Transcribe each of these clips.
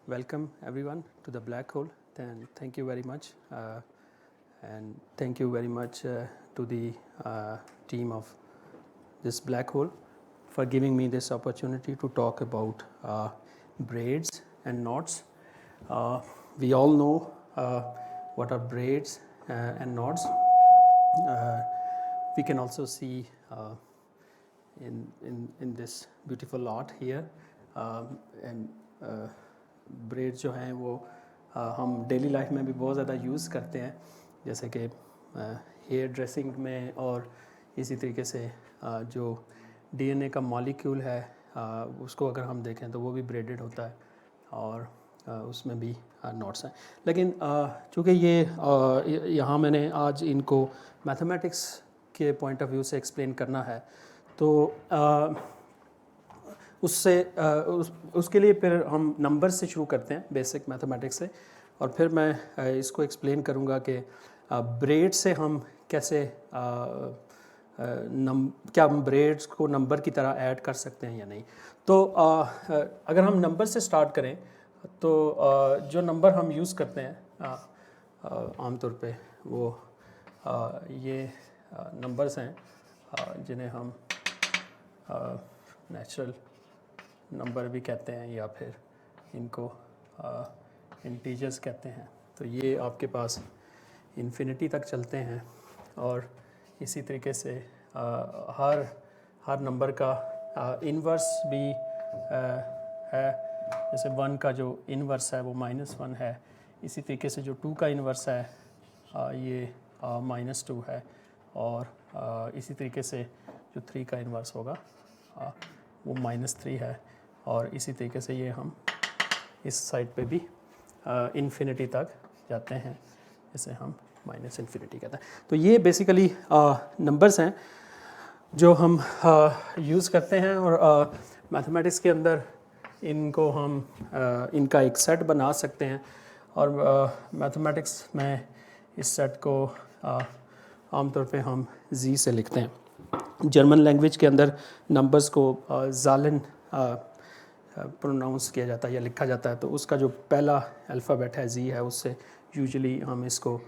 welcome everyone to the black hole. Then thank you very much, and thank you very much to the team of this black hole for giving me this opportunity to talk about braids and knots. We all know what are braids and knots. We can also see in this beautiful art here, and bread जो हैं वो हम daily life में भी बहुत ज़्यादा use करते हैं, जैसे कि हेयर ड्रेसिंग में, और इसी तरीके से जो डीएनए का मॉलिक्यूल है उसको अगर हम देखें तो वो भी ब्रेडेड होता है, और उसमें भी नॉट्स हैं. लेकिन चूँकि ये यहाँ मैंने आज इनको मैथमेटिक्स के पॉइंट ऑफ व्यू से एक्सप्लेन करना है, तो उसके लिए फिर हम नंबर से शुरू करते हैं, बेसिक मैथमेटिक्स से, और फिर मैं इसको एक्सप्लेन करूँगा कि ब्रेड से हम कैसे क्या हम ब्रेड्स को नंबर की तरह ऐड कर सकते हैं या नहीं. तो अगर हम नंबर से स्टार्ट करें तो जो नंबर हम यूज़ करते हैं आमतौर पे वो ये नंबर्स हैं जिन्हें हम नेचुरल नंबर भी कहते हैं, या फिर इनको इंटीजर्स कहते हैं. तो ये आपके पास इन्फिनिटी तक चलते हैं, और इसी तरीके से हर नंबर का इन्वर्स भी है. जैसे 1 का जो इन्वर्स है वो -1 है, इसी तरीके से जो 2 का इन्वर्स है ये -2 है, और इसी तरीके से जो 3 का इन्वर्स होगा वो -3 है, और इसी तरीके से ये हम इस साइड पे भी इन्फिनिटी तक जाते हैं, इसे हम -इन्फिनिटी कहते हैं. तो ये बेसिकली नंबर्स हैं जो हम यूज़ करते हैं, और मैथमेटिक्स के अंदर इनको हम इनका एक सेट बना सकते हैं, और मैथमेटिक्स में इस सेट को आमतौर पे हम जी से लिखते हैं. जर्मन लैंग्वेज के अंदर नंबर्स को ज़ालन प्रोनाउंस किया जाता है या लिखा जाता है, तो उसका जो पहला अल्फ़ाबेट है जी है, उससे यूजुअली हम इसको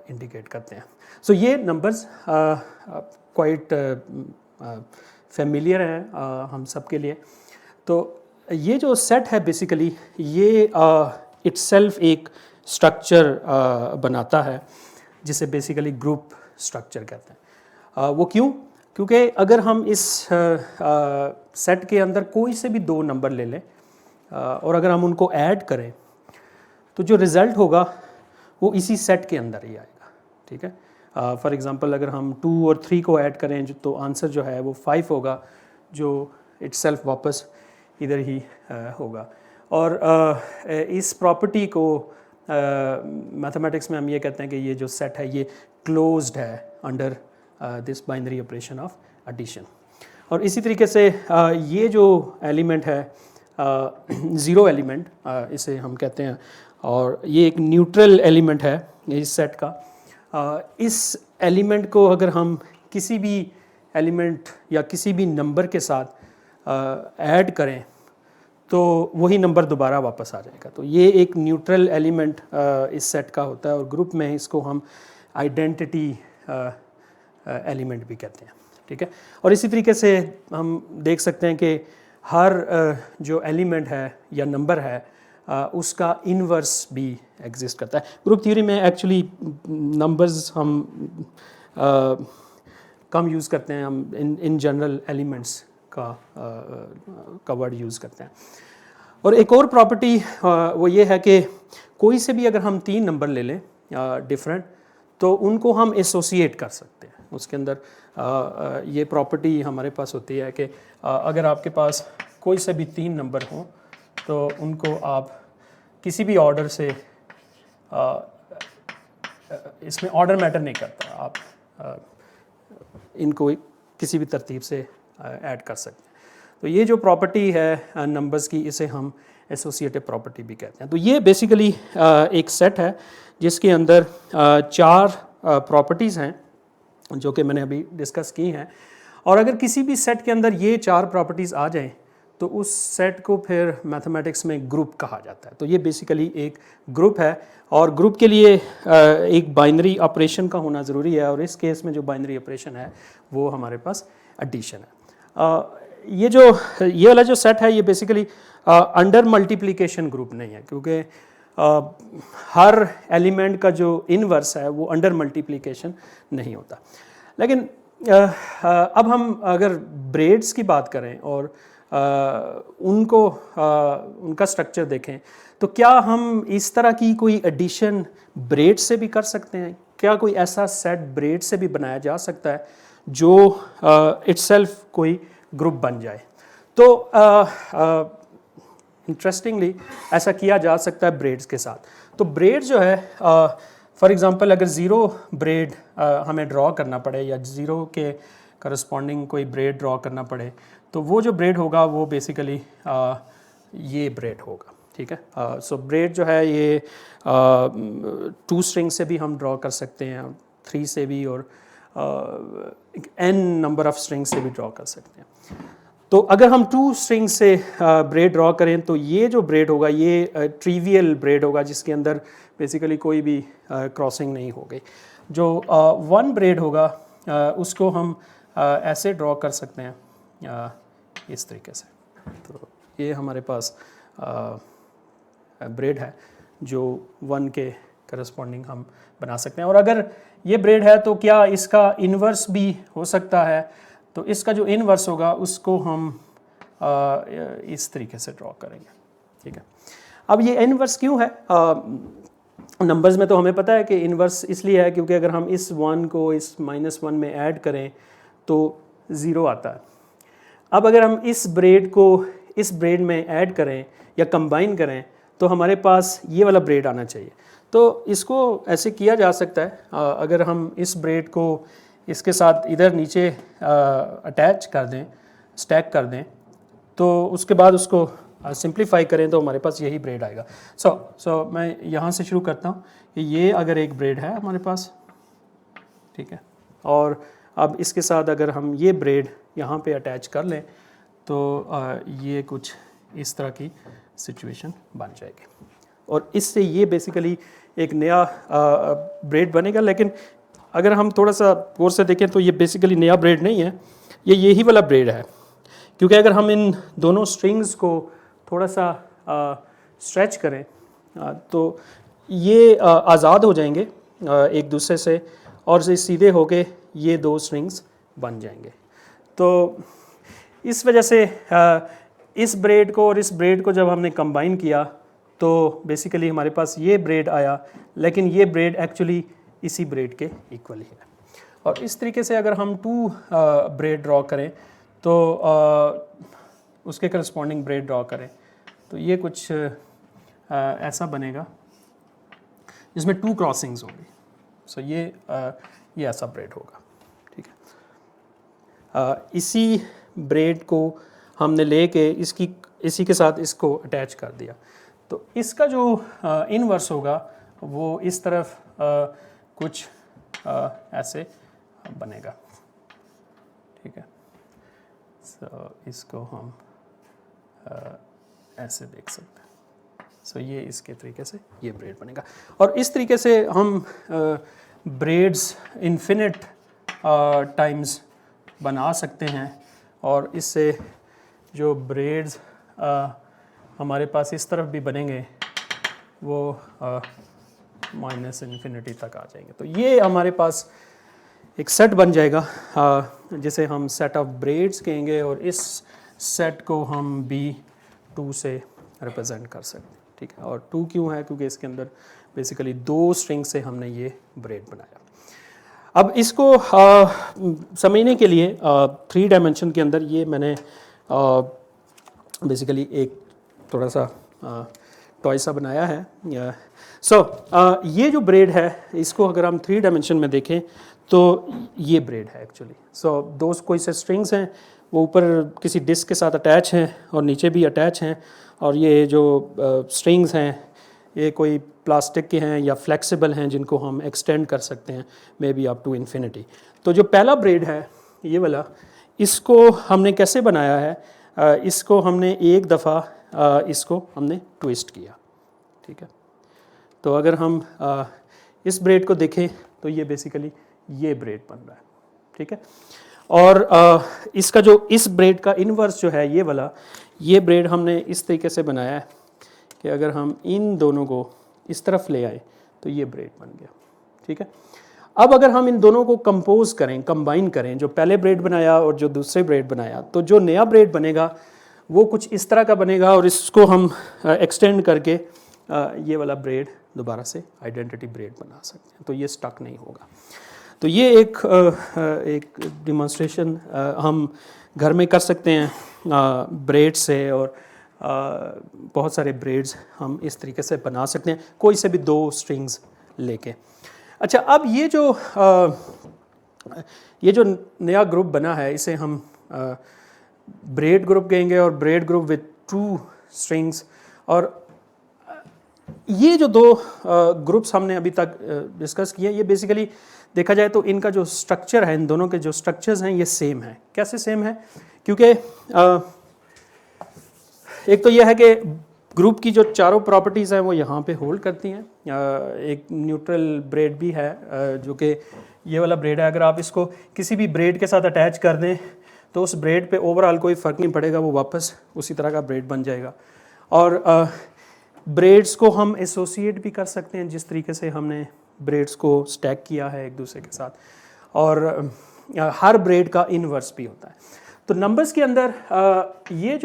इंडिकेट करते हैं. सो ये नंबर्स क्वाइट फेमिलियर हैं हम सब के लिए. तो ये जो सेट है बेसिकली ये इटसेल्फ एक स्ट्रक्चर बनाता है, जिसे बेसिकली ग्रुप स्ट्रक्चर कहते हैं. वो क्यों? क्योंकि अगर हम इस सेट के अंदर कोई से भी 2 नंबर ले लें और अगर हम उनको ऐड करें तो जो रिज़ल्ट होगा वो इसी सेट के अंदर ही आएगा. ठीक है. फॉर एग्ज़ाम्पल अगर हम 2 और 3 को ऐड करें तो आंसर जो है वो 5 होगा, जो इटसेल्फ वापस इधर ही होगा. और इस प्रॉपर्टी को मैथमेटिक्स में हम ये कहते हैं कि ये जो सेट है ये क्लोज्ड है under this binary operation of addition. और इसी तरीके से ये जो एलिमेंट है ज़ीरो एलिमेंट इसे हम कहते हैं, और ये एक न्यूट्रल एलिमेंट है इस सेट का. इस एलिमेंट को अगर हम किसी भी एलिमेंट या किसी भी नंबर के साथ ऐड करें तो वही नंबर दोबारा वापस आ जाएगा. तो ये एक न्यूट्रल एलिमेंट इस सेट का होता है, और ग्रुप में इसको हम आइडेंटिटी एलिमेंट भी कहते हैं. ठीक है. और इसी तरीके से हम देख सकते हैं कि हर जो एलिमेंट है या नंबर है उसका इन्वर्स भी एग्जिस्ट करता है. ग्रुप थ्योरी में एक्चुअली नंबर्स हम कम यूज़ करते हैं, हम इन जनरल एलिमेंट्स का वर्ड यूज़ करते हैं. और एक और प्रॉपर्टी वो ये है कि कोई से भी अगर हम 3 नंबर ले लें डिफरेंट, तो उनको हम एसोसिएट कर सकते हैं. उसके अंदर ये प्रॉपर्टी हमारे पास होती है कि अगर आपके पास कोई से भी 3 नंबर हों तो उनको आप किसी भी ऑर्डर से, इसमें ऑर्डर मैटर नहीं करता, आप इनको किसी भी तरतीब से ऐड कर सकते हैं. तो ये जो प्रॉपर्टी है नंबर्स की, इसे हम एसोसिएटिव प्रॉपर्टी भी कहते हैं. तो ये बेसिकली एक सेट है जिसके अंदर 4 प्रॉपर्टीज़ हैं जो कि मैंने अभी डिस्कस की हैं. और अगर किसी भी सेट के अंदर ये 4 प्रॉपर्टीज़ आ जाएं तो उस सेट को फिर मैथमेटिक्स में ग्रुप कहा जाता है। तो ये बेसिकली एक ग्रुप है और ग्रुप के लिए एक बाइनरी ऑपरेशन का होना ज़रूरी है और इस केस में जो बाइनरी ऑपरेशन है वो हमारे पास एडिशन है। ये वाला जो सेट है ये बेसिकली अंडर मल्टीप्लिकेशन ग्रुप नहीं है, क्योंकि हर एलिमेंट का जो इनवर्स है वो अंडर मल्टीप्लिकेशन नहीं होता। लेकिन अब हम अगर ब्रेड्स की बात करें और उनका स्ट्रक्चर देखें तो क्या हम इस तरह की कोई एडिशन ब्रेड से भी कर सकते हैं? क्या कोई ऐसा सेट ब्रेड से भी बनाया जा सकता है जो इटसेल्फ कोई ग्रुप बन जाए? तो इंटरेस्टिंगली ऐसा किया जा सकता है ब्रेड्स के साथ। तो ब्रेड जो है फॉर एग्जांपल अगर ज़ीरो ब्रेड हमें ड्रॉ करना पड़े या ज़ीरो के करस्पॉन्डिंग कोई ब्रेड ड्रॉ करना पड़े तो वो जो ब्रेड होगा वो बेसिकली ये ब्रेड होगा, ठीक है। सो ब्रेड जो है ये 2 स्ट्रिंग से भी हम ड्रॉ कर सकते हैं, 3 से भी और n नंबर ऑफ स्ट्रिंग से भी ड्रॉ कर सकते हैं। तो अगर हम 2 स्ट्रिंग से ब्रेड ड्रॉ करें तो ये जो ब्रेड होगा ये ट्रिवियल ब्रेड होगा जिसके अंदर बेसिकली कोई भी क्रॉसिंग नहीं होगी। जो 1 ब्रेड होगा उसको हम ऐसे ड्रॉ कर सकते हैं इस तरीके से। तो ये हमारे पास ब्रेड है जो 1 के करस्पॉन्डिंग हम बना सकते हैं। और अगर ये ब्रेड है तो क्या इसका इन्वर्स भी हो सकता है? तो इसका जो इन्वर्स होगा उसको हम इस तरीके से ड्रॉ करेंगे, ठीक है। अब ये इन्वर्स क्यों है? नंबर्स में तो हमें पता है कि इन्वर्स इसलिए है क्योंकि अगर हम इस 1 को इस -1 में ऐड करें तो 0 आता है। अब अगर हम इस ब्रेड को इस ब्रेड में ऐड करें या कंबाइन करें तो हमारे पास ये वाला ब्रेड आना चाहिए। तो इसको ऐसे किया जा सकता है, अगर हम इस ब्रेड को इसके साथ इधर नीचे अटैच कर दें, स्टैक कर दें, तो उसके बाद उसको सिंप्लीफाई करें तो हमारे पास यही ब्रेड आएगा। सो मैं यहाँ से शुरू करता हूँ कि ये अगर एक ब्रेड है हमारे पास, ठीक है, और अब इसके साथ अगर हम ये ब्रेड यहाँ पे अटैच कर लें तो ये कुछ इस तरह की सिचुएशन बन जाएगी और इससे ये बेसिकली एक नया ब्रेड बनेगा। लेकिन अगर हम थोड़ा सा गौर से देखें तो ये बेसिकली नया ब्रेड नहीं है, ये यही वाला ब्रेड है, क्योंकि अगर हम इन दोनों स्ट्रिंग्स को थोड़ा सा स्ट्रेच करें तो ये आज़ाद हो जाएंगे एक दूसरे से और सीधे होके ये 2 स्ट्रिंग्स बन जाएंगे। तो इस वजह से इस ब्रेड को और इस ब्रेड को जब हमने कंबाइन किया तो बेसिकली हमारे पास ये ब्रेड आया, लेकिन ये ब्रेड एक्चुअली इसी ब्रेड के इक्वल ही है। और इस तरीके से अगर हम 2 ब्रेड ड्रॉ करें तो उसके करस्पॉन्डिंग ब्रेड ड्रॉ करें तो ये कुछ ऐसा बनेगा जिसमें 2 क्रॉसिंग्स होंगी। सो ये ऐसा ब्रेड होगा, ठीक है। इसी ब्रेड को हमने लेके इसी के साथ इसको अटैच कर दिया तो इसका जो इनवर्स होगा वो इस तरफ कुछ ऐसे बनेगा, ठीक है। सो इसको हम ऐसे देख सकते हैं। सो ये इसके तरीके से ये ब्रेड बनेगा और इस तरीके से हम ब्रेड्स इन्फिनिट टाइम्स बना सकते हैं और इससे जो ब्रेड्स हमारे पास इस तरफ भी बनेंगे वो -इन्फिनिटी तक आ जाएंगे। तो ये हमारे पास एक सेट बन जाएगा जिसे हम सेट ऑफ ब्रेड्स कहेंगे और इस सेट को हम B2 से रिप्रेजेंट कर सकते हैं, ठीक है। और 2 क्यों है? क्योंकि इसके अंदर बेसिकली 2 स्ट्रिंग से हमने ये ब्रेड बनाया। अब इसको समझने के लिए 3 डायमेंशन के अंदर ये मैंने बेसिकली एक थोड़ा सा टॉय सा बनाया है। ये जो ब्रेड है इसको अगर हम 3 डायमेंशन में देखें तो ये ब्रेड है एक्चुअली। दो कोई से स्ट्रिंग्स हैं वो ऊपर किसी डिस्क के साथ अटैच हैं और नीचे भी अटैच हैं और ये जो स्ट्रिंग्स हैं ये कोई प्लास्टिक के हैं या फ्लेक्सिबल हैं जिनको हम एक्सटेंड कर सकते हैं maybe up to infinity. तो जो पहला ब्रेड है ये वाला, इसको हमने कैसे बनाया है? इसको हमने एक दफ़ा इसको हमने ट्विस्ट किया, ठीक है। तो अगर हम इस ब्रेड को देखें तो ये बेसिकली ये ब्रेड बन रहा है, ठीक है। और इसका जो इस ब्रेड का इन्वर्स जो है ये वाला, ये ब्रेड हमने इस तरीके से बनाया है कि अगर हम इन दोनों को इस तरफ ले आए तो ये ब्रेड बन गया, ठीक है। अब अगर हम इन दोनों को कंपोज करें, कंबाइन करें, जो पहले ब्रेड बनाया और जो दूसरे ब्रेड बनाया, तो जो नया ब्रेड बनेगा वो कुछ इस तरह का बनेगा और इसको हम एक्सटेंड करके ये वाला ब्रेड दोबारा से आइडेंटिटी ब्रेड बना सकते हैं, तो ये स्टक नहीं होगा। तो ये एक डिमॉन्स्ट्रेशन हम घर में कर सकते हैं ब्रेड से, और बहुत सारे ब्रेड्स हम इस तरीके से बना सकते हैं, कोई से भी 2 स्ट्रिंग्स लेके। अच्छा, अब ये जो नया ग्रुप बना है इसे हम ब्रेड ग्रुप कहेंगे, और ब्रेड ग्रुप विद 2 स्ट्रिंग्स। और ये जो 2 ग्रुप्स हमने अभी तक डिस्कस किए, ये बेसिकली देखा जाए तो इनका जो स्ट्रक्चर है, इन दोनों के जो स्ट्रक्चर्स हैं ये सेम है। कैसे सेम है? क्योंकि एक तो यह है कि ग्रुप की जो चारों प्रॉपर्टीज़ हैं वो यहाँ पे होल्ड करती हैं। एक न्यूट्रल ब्रेड भी है जो कि ये वाला ब्रेड है, अगर आप इसको किसी भी ब्रेड के साथ अटैच कर दें तो उस ब्रेड पे ओवरऑल कोई फ़र्क नहीं पड़ेगा, वो वापस उसी तरह का ब्रेड बन जाएगा। और ब्रेड्स को हम एसोसिएट भी कर सकते हैं, जिस तरीके से हमने ब्रेड्स को स्टैक किया है एक दूसरे के साथ, और हर ब्रेड का इन्वर्स भी होता है। तो नंबर्स के अंदर ये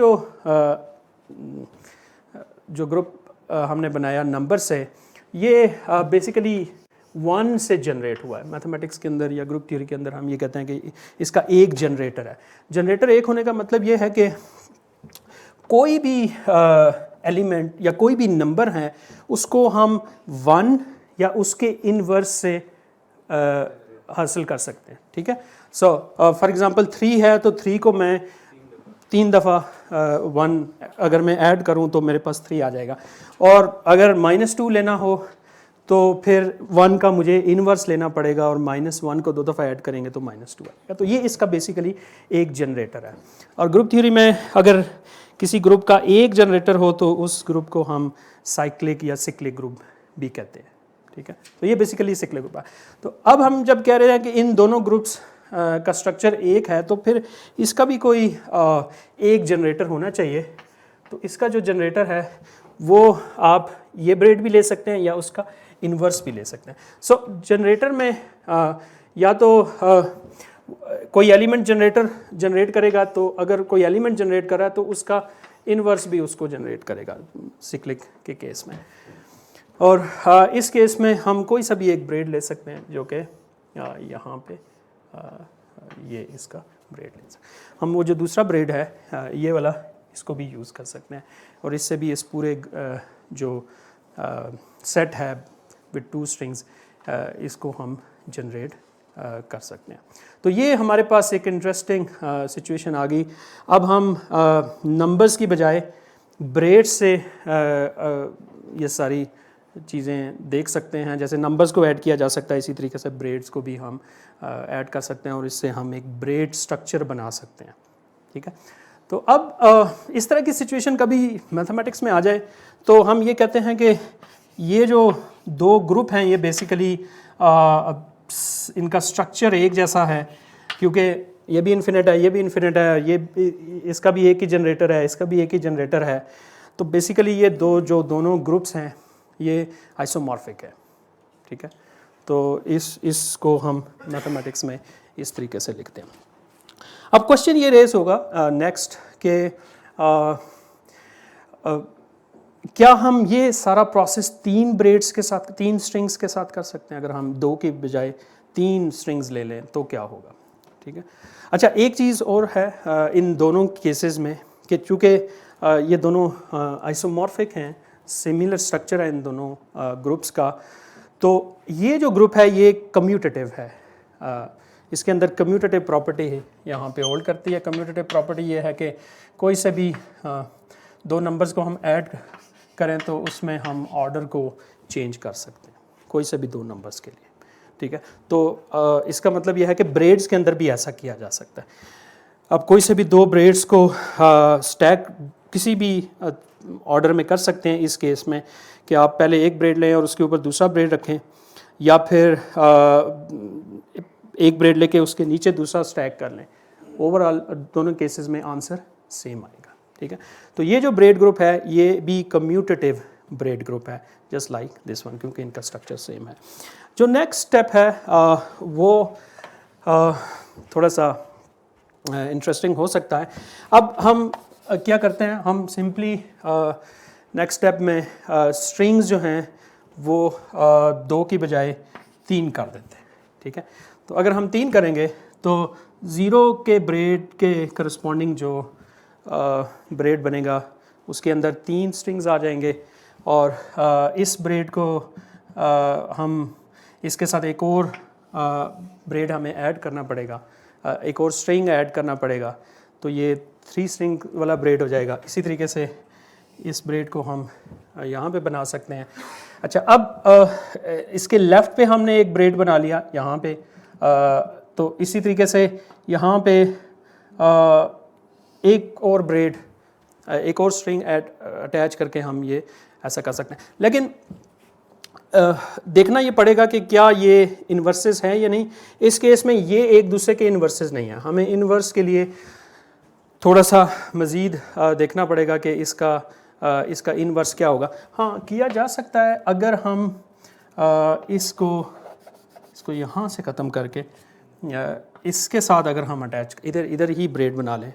जो ग्रुप हमने बनाया नंबर से, ये बेसिकली 1 से जनरेट हुआ है। मैथमेटिक्स के अंदर या ग्रुप थ्योरी के अंदर हम ये कहते हैं कि इसका एक जनरेटर है। जनरेटर एक होने का मतलब ये है कि कोई भी एलिमेंट या कोई भी नंबर है उसको हम 1 या उसके इनवर्स से हासिल कर सकते हैं, ठीक है। सो फॉर एग्जांपल 3 है तो 3 को मैं 3 दफ़ा 1 अगर मैं ऐड करूं तो मेरे पास 3 आ जाएगा। और अगर -2 लेना हो तो फिर 1 का मुझे इन्वर्स लेना पड़ेगा, और -1 को 2 दफ़ा ऐड करेंगे तो -2 आएगा। तो ये इसका बेसिकली एक जनरेटर है। और ग्रुप थ्योरी में अगर किसी ग्रुप का एक जनरेटर हो तो उस ग्रुप को हम साइक्लिक या सिक्लिक ग्रुप भी कहते हैं, ठीक है। तो ये बेसिकली सिक्लिक ग्रुप है। तो अब हम जब कह रहे हैं कि इन दोनों ग्रुप्स का स्ट्रक्चर एक है, तो फिर इसका भी कोई एक जनरेटर होना चाहिए। तो इसका जो जनरेटर है वो आप ये ब्रेड भी ले सकते हैं या उसका इन्वर्स भी ले सकते हैं। सो जनरेटर में या तो कोई एलिमेंट जनरेट करेगा, तो अगर कोई एलिमेंट जनरेट कर रहा है तो उसका इन्वर्स भी उसको जनरेट करेगा सिक्लिक के केस में। और इस केस में हम कोई सा भी एक ब्रेड ले सकते हैं, जो कि यहाँ पे ये इसका ब्रेड ले सकते हैं। हम वो जो दूसरा ब्रेड है ये वाला, इसको भी यूज़ कर सकते हैं, और इससे भी इस पूरे जो सेट है विद 2 स्ट्रिंग्स इसको हम जनरेट कर सकते हैं। तो ये हमारे पास एक इंटरेस्टिंग सिचुएशन आ गई। अब हम नंबर्स की बजाय ब्रेड से ये सारी चीज़ें देख सकते हैं। जैसे नंबर्स को ऐड किया जा सकता है, इसी तरीके से ब्रेड्स को भी हम ऐड कर सकते हैं, और इससे हम एक ब्रेड स्ट्रक्चर बना सकते हैं, ठीक है। तो अब इस तरह की सिचुएशन कभी मैथमेटिक्स में आ जाए तो हम ये कहते हैं कि ये जो 2 ग्रुप हैं ये बेसिकली इनका स्ट्रक्चर एक जैसा है, क्योंकि ये भी इन्फिनिट है, ये भी इन्फिनिट है, ये इसका भी एक ही जनरेटर है, इसका भी एक ही जनरेटर है। तो बेसिकली ये जो दोनों ग्रुप्स हैं ये आइसोमॉर्फिक है, ठीक है। तो इसको हम मैथमेटिक्स में इस तरीके से लिखते हैं। अब क्वेश्चन ये रेज होगा नेक्स्ट के क्या हम ये सारा प्रोसेस 3 ब्रेड्स के साथ, 3 स्ट्रिंग्स के साथ कर सकते हैं? अगर हम 2 के बजाय 3 स्ट्रिंग्स ले लें तो क्या होगा, ठीक है। अच्छा, एक चीज़ और है इन दोनों केसेस में कि चूँकि ये दोनों आइसोमॉर्फिक हैं, सिमिलर स्ट्रक्चर है इन दोनों ग्रुप्स का, तो ये जो ग्रुप है ये कम्यूटेटिव है। इसके अंदर कम्यूटेटिव प्रॉपर्टी है यहाँ पे होल्ड करती है। कम्यूटेटिव प्रॉपर्टी ये है कि कोई से भी 2 नंबर्स को हम ऐड करें तो उसमें हम ऑर्डर को चेंज कर सकते हैं, कोई से भी 2 नंबर्स के लिए, ठीक है। तो इसका मतलब यह है कि ब्रेड्स के अंदर भी ऐसा किया जा सकता है। अब कोई से भी दो ब्रेड्स को स्टैक किसी भी ऑर्डर में कर सकते हैं इस केस में कि आप पहले एक ब्रेड लें और उसके ऊपर दूसरा ब्रेड रखें, या फिर एक ब्रेड लेके उसके नीचे दूसरा स्टैक कर लें। ओवरऑल दोनों केसेस में आंसर सेम आएगा, ठीक है। तो ये जो ब्रेड ग्रुप है ये भी कम्यूटेटिव ब्रेड ग्रुप है, जस्ट लाइक दिस वन, क्योंकि इनका स्ट्रक्चर सेम है। जो नेक्स्ट स्टेप है वो थोड़ा सा इंटरेस्टिंग हो सकता है। अब हम क्या करते हैं, हम सिंपली नेक्स्ट स्टेप में स्ट्रिंग्स जो हैं वो 2 की बजाय 3 कर देते हैं, ठीक है। तो अगर हम 3 करेंगे तो 0 के ब्रेड के करस्पॉन्डिंग जो ब्रेड बनेगा उसके अंदर 3 स्ट्रिंग्स आ जाएंगे, और इस ब्रेड को हम इसके साथ एक और ब्रेड हमें ऐड करना पड़ेगा, एक और स्ट्रिंग ऐड करना पड़ेगा, तो ये 3 स्ट्रिंग वाला ब्रेड हो जाएगा। इसी तरीके से इस ब्रेड को हम यहाँ पे बना सकते हैं। अच्छा, अब इसके लेफ़्ट पे हमने एक ब्रेड बना लिया यहाँ पे, तो इसी तरीके से यहाँ पे एक और ब्रेड, एक और स्ट्रिंग अटैच करके हम ये ऐसा कर सकते हैं। लेकिन देखना ये पड़ेगा कि क्या ये इन्वर्सेस हैं या नहीं। इस केस में ये एक दूसरे के इन्वर्सेस नहीं है, हमें इन्वर्स के लिए थोड़ा सा मज़ीद देखना पड़ेगा कि इसका इन्वर्स क्या होगा। हाँ, किया जा सकता है अगर हम इसको यहाँ से ख़त्म करके इसके साथ अगर हम अटैच इधर ही ब्रेड बना लें,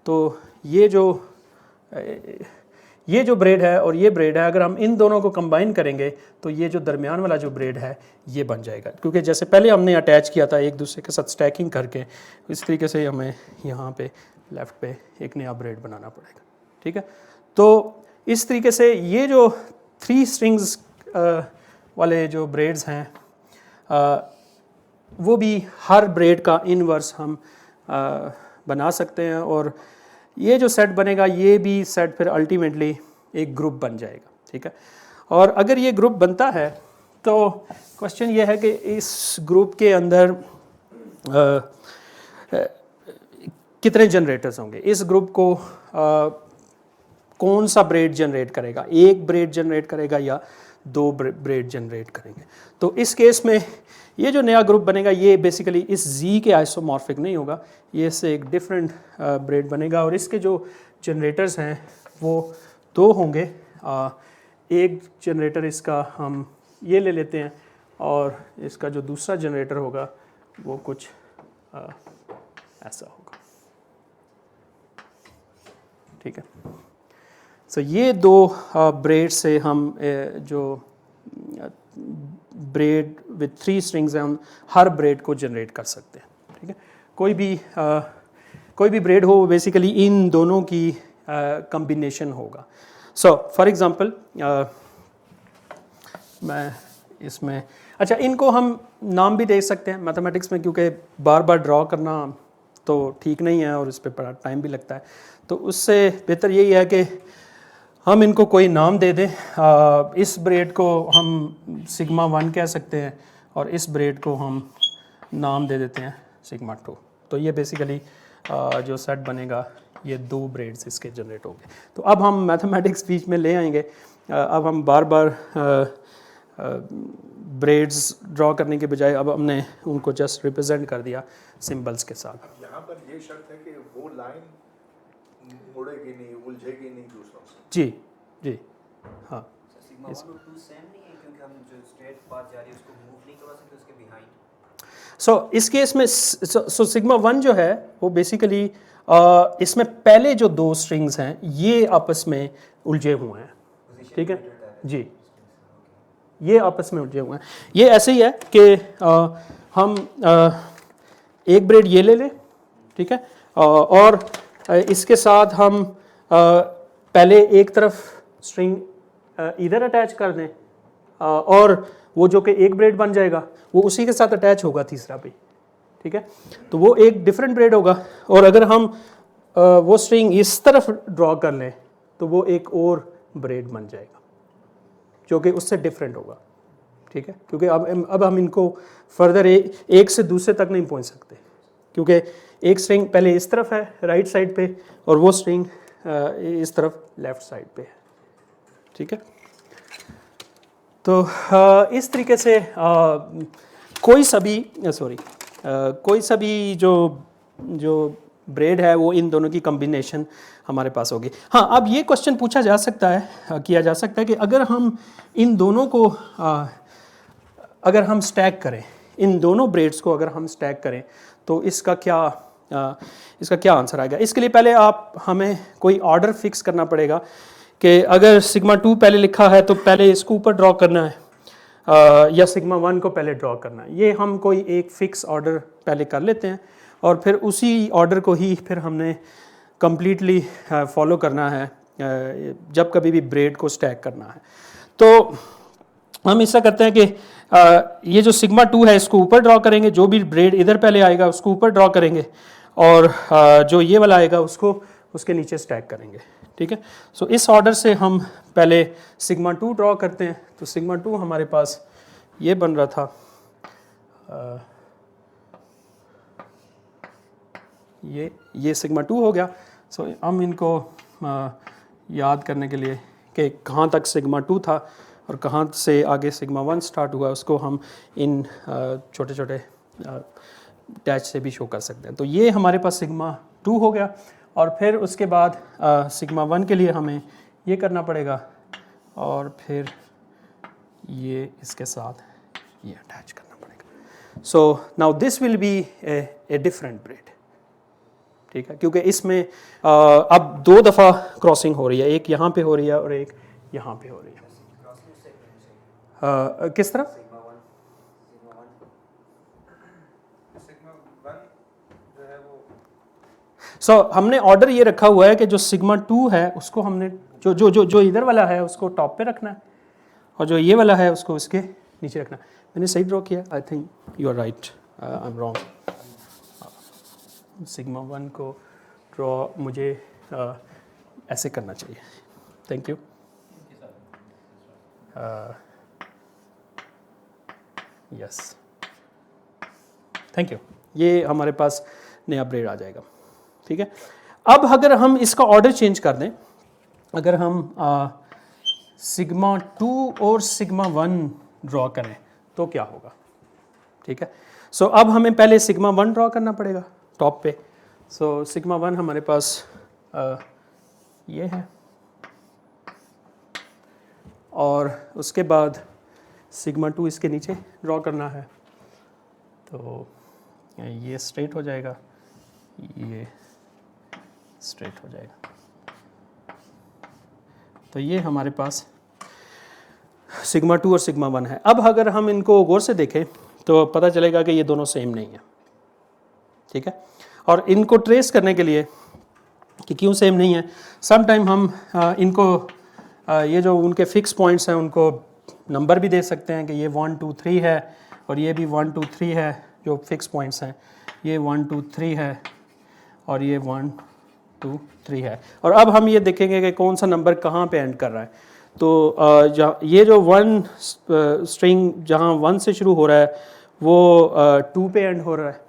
तो ये जो ब्रेड है और ये ब्रेड है, अगर हम इन दोनों को कंबाइन करेंगे तो ये जो दरमियान वाला जो ब्रेड है ये बन जाएगा, क्योंकि जैसे पहले हमने अटैच किया था एक दूसरे के साथ स्टैकिंग करके, इस तरीके से हमें यहाँ पे लेफ़्ट पे एक नया ब्रेड बनाना पड़ेगा, ठीक है। तो इस तरीके से ये जो 3 स्ट्रिंग्स वाले जो ब्रेड्स हैं वो भी हर ब्रेड का इनवर्स हम बना सकते हैं, और ये जो सेट बनेगा ये भी सेट फिर अल्टीमेटली एक ग्रुप बन जाएगा, ठीक है। और अगर ये ग्रुप बनता है तो क्वेश्चन ये है कि इस ग्रुप के अंदर कितने जनरेटर्स होंगे, इस ग्रुप को कौन सा ब्रेड जनरेट करेगा, एक ब्रेड जनरेट करेगा या 2 ब्रेड जनरेट करेंगे। तो इस केस में ये जो नया ग्रुप बनेगा ये बेसिकली इस Z के आइसोमॉर्फिक नहीं होगा, ये इससे एक डिफरेंट ब्रेड बनेगा, और इसके जो जनरेटर्स हैं वो 2 होंगे। एक जनरेटर इसका हम ये ले लेते हैं, और इसका जो दूसरा जनरेटर होगा वो कुछ ऐसा होगा, ठीक है। सो ये 2 ब्रेड से हम जो ब्रेड विद 3 स्ट्रिंग्स हैं हम हर ब्रेड को जनरेट कर सकते हैं, ठीक है। कोई भी ब्रेड हो वो बेसिकली इन दोनों की कॉम्बिनेशन होगा। सो फॉर एग्जांपल मैं इसमें, अच्छा, इनको हम नाम भी दे सकते हैं मैथमेटिक्स में, क्योंकि बार बार ड्रॉ करना तो ठीक नहीं है और इस पर बड़ा टाइम भी लगता है, तो उससे बेहतर यही है कि हम इनको कोई नाम दे दें। इस ब्रेड को हम सिग्मा 1 कह सकते हैं, और इस ब्रेड को हम नाम दे देते हैं सिग्मा 2। तो ये बेसिकली जो सेट बनेगा ये 2 ब्रेड्स इसके जनरेट होंगे। तो अब हम मैथमेटिक्स बीच में ले आएंगे, अब हम बार बार ब्रेड्स ड्रॉ करने के बजाय अब हमने उनको जस्ट रिप्रेजेंट कर दिया सिंबल्स के साथ। यहाँ पर ये शर्त है कि वो लाइन मुड़ेगी नहीं, उलझेगी नहीं दूसरों से। जी जी, हाँ। सिग्मा 1 और 2 सेम नहीं है, क्योंकि हम जो स्ट्रेट पाथ जा रही है उसको मूव नहीं करवा सकते उसके बिहाइंड। सो इस केस में सिग्मा 1 जो है वो बेसिकली इसमें पहले जो 2 स्ट्रिंग्स हैं ये आपस में उलझे हुए हैं, ठीक है जी, ये आपस में उलझे हुए हैं। ये ऐसे ही है कि हम एक ब्रेड ये ले लें, ठीक है, और इसके साथ हम पहले एक तरफ स्ट्रिंग इधर अटैच कर दें, और वो जो कि एक ब्रेड बन जाएगा वो उसी के साथ अटैच होगा तीसरा भी, ठीक है। तो वो एक डिफरेंट ब्रेड होगा, और अगर हम वो स्ट्रिंग इस तरफ ड्रॉ कर लें तो वो एक और ब्रेड बन जाएगा जो कि उससे डिफरेंट होगा, ठीक है, क्योंकि अब हम इनको फर्दर एक से दूसरे तक नहीं पहुंच सकते, क्योंकि एक स्ट्रिंग पहले इस तरफ है राइट साइड पे और वो स्ट्रिंग इस तरफ लेफ़्ट साइड पे है, ठीक है। तो इस तरीके से कोई सा भी जो ब्रेड है वो इन दोनों की कॉम्बिनेशन हमारे पास होगी। हाँ, अब ये क्वेश्चन पूछा जा सकता है, किया जा सकता है कि अगर हम इन दोनों को अगर हम स्टैक करें, इन दोनों ब्रेड्स को अगर हम स्टैक करें तो इसका क्या आंसर आएगा। इसके लिए पहले हमें कोई ऑर्डर फिक्स करना पड़ेगा कि अगर सिग्मा 2 पहले लिखा है तो पहले इसको ऊपर ड्रॉ करना है या सिग्मा 1 को पहले ड्रॉ करना है। ये हम कोई एक फिक्स ऑर्डर पहले कर लेते हैं और फिर उसी ऑर्डर को ही फिर हमने कम्प्लीटली फॉलो करना है जब कभी भी ब्रेड को स्टैक करना है। तो हम ऐसा करते हैं कि ये जो सिग्मा 2 है इसको ऊपर ड्रॉ करेंगे, जो भी ब्रेड इधर पहले आएगा उसको ऊपर ड्रॉ करेंगे और जो ये वाला आएगा उसको उसके नीचे स्टैक करेंगे, ठीक है। सो इस ऑर्डर से हम पहले सिग्मा 2 ड्रॉ करते हैं। तो सिग्मा 2 हमारे पास ये बन रहा था, ये सिग्मा 2 हो गया। सो हम इनको याद करने के लिए कि कहाँ तक सिग्मा 2 था और कहाँ से आगे सिग्मा 1 स्टार्ट हुआ, उसको हम इन छोटे छोटे डैश से भी शो कर सकते हैं। तो ये हमारे पास सिग्मा 2 हो गया और फिर उसके बाद सिग्मा 1 के लिए हमें ये करना पड़ेगा और फिर ये इसके साथ ये अटैच करना पड़ेगा। So now this will be a different bread, ठीक है, क्योंकि इसमें अब 2 दफ़ा क्रॉसिंग हो रही है, एक यहाँ पे हो रही है और एक यहाँ पे हो रही है। किस तरफ? हमने ऑर्डर ये रखा हुआ है कि जो सिग्मा 2 है उसको हमने जो इधर वाला है उसको टॉप पे रखना है और जो ये वाला है उसको इसके नीचे रखना है। मैंने सही ड्रॉ किया? I think you are right, I am wrong. Sigma 1 को ड्रॉ मुझे ऐसे करना चाहिए। Thank you. Yes, thank you. ये हमारे पास नया ब्रेड आ जाएगा, ठीक है। अब अगर हम इसका ऑर्डर चेंज कर दें, अगर हम सिग्मा 2 और सिग्मा 1 ड्रॉ करें तो क्या होगा, ठीक है। सो अब हमें पहले सिग्मा 1 ड्रॉ करना पड़ेगा टॉप पे। सो सिग्मा 1 हमारे पास ये है और उसके बाद सिग्मा 2 इसके नीचे ड्रॉ करना है। तो ये स्ट्रेट हो जाएगा, ये स्ट्रेट हो जाएगा। तो ये हमारे पास सिग्मा 2 और सिग्मा 1 है। अब अगर हम इनको गौर से देखें तो पता चलेगा कि ये दोनों सेम नहीं है, ठीक है। और इनको ट्रेस करने के लिए कि क्यों सेम नहीं है, सम टाइम हम इनको ये जो उनके फिक्स पॉइंट्स हैं उनको नंबर भी दे सकते हैं कि ये 1 2 3 है और ये भी 1 2 3 है। जो फिक्स पॉइंट्स हैं ये 1 2 3 है और ये 1 2 3 है। और अब हम ये देखेंगे कि कौन सा नंबर कहाँ पे एंड कर रहा है। तो ये जो 1 स्ट्रिंग जहाँ 1 से शुरू हो रहा है वो 2 पे एंड हो रहा है,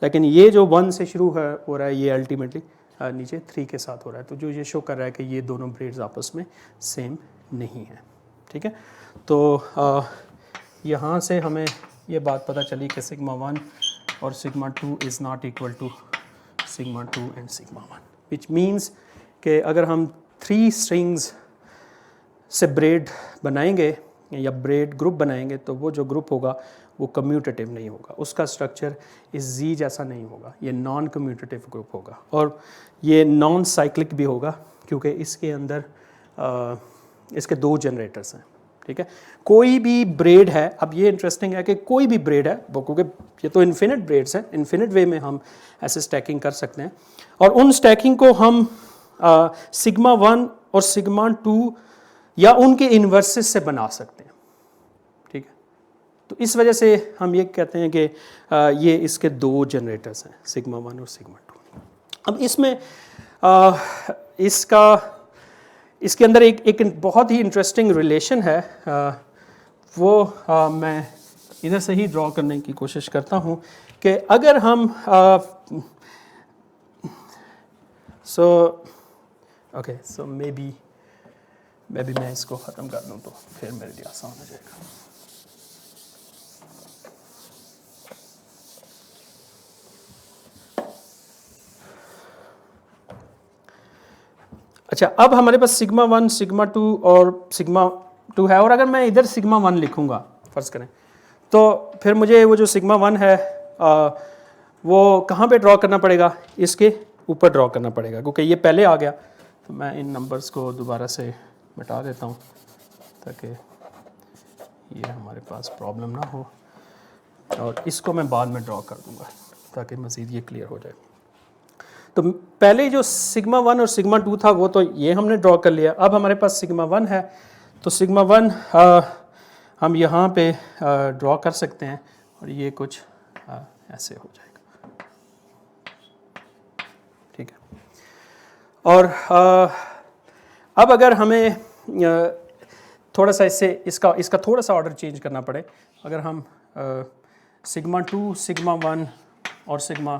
लेकिन ये जो 1 से शुरू हो रहा है ये अल्टीमेटली नीचे 3 के साथ हो रहा है। तो जो ये शो कर रहा है कि ये दोनों ब्रेड्स आपस में सेम नहीं है, ठीक है। तो यहाँ से हमें ये बात पता चली कि सिग्मा 1 और sigma 2 is not equal to sigma 2 and sigma 1, which means कि अगर हम 3 स्ट्रिंग्स से ब्रेड बनाएंगे या ब्रेड ग्रुप बनाएंगे तो वो जो ग्रुप होगा वो कम्यूटेटिव नहीं होगा, उसका स्ट्रक्चर इस जी जैसा नहीं होगा, ये नॉन कम्यूटेटिव ग्रुप होगा और ये नॉन साइक्लिक भी होगा क्योंकि इसके अंदर इसके 2 जनरेटर्स हैं, ठीक है। कोई भी ब्रेड है, अब ये इंटरेस्टिंग है कि कोई भी ब्रेड है क्योंकि ये तो इन्फिनिट ब्रेड्स हैं, इन्फिनिट वे में हम ऐसे स्टैकिंग कर सकते हैं और उन स्टैकिंग को हम सिग्मा 1 और सिग्मा 2 या उनके इन्वर्सेस से बना सकते हैं, ठीक है। तो इस वजह से हम ये कहते हैं कि ये इसके 2 जनरेटर्स हैं, सिग्मा 1 और सिग्मा 2। अब इसमें इसके अंदर एक बहुत ही इंटरेस्टिंग रिलेशन है, वो मैं इधर से ही ड्रॉ करने की कोशिश करता हूँ कि अगर हम सो मे बी मैं इसको ख़त्म कर दूँ तो फिर मेरे लिए आसान हो जाएगा। अच्छा, अब हमारे पास सिग्मा 1, सिग्मा 2 और सिग्मा 2 है, और अगर मैं इधर सिग्मा 1 लिखूँगा फ़र्ज़ करें, तो फिर मुझे वो जो सिग्मा 1 है वो कहाँ पे ड्रॉ करना पड़ेगा? इसके ऊपर ड्रॉ करना पड़ेगा, क्योंकि ये पहले आ गया। तो मैं इन नंबर्स को दोबारा से मिटा देता हूँ ताकि ये हमारे पास प्रॉब्लम ना हो, और इसको मैं बाद में ड्रॉ कर दूँगा ताकि मज़ीद ये क्लियर हो जाए। तो पहले जो सिग्मा 1 और सिग्मा 2 था वो तो ये हमने ड्रॉ कर लिया। अब हमारे पास सिग्मा 1 है, तो सिग्मा 1 हम यहाँ पे ड्रॉ कर सकते हैं, और ये कुछ ऐसे हो जाएगा, ठीक है। और अब अगर हमें थोड़ा सा इसका थोड़ा सा ऑर्डर चेंज करना पड़े, अगर हम सिग्मा 2, सिग्मा 1 और सिग्मा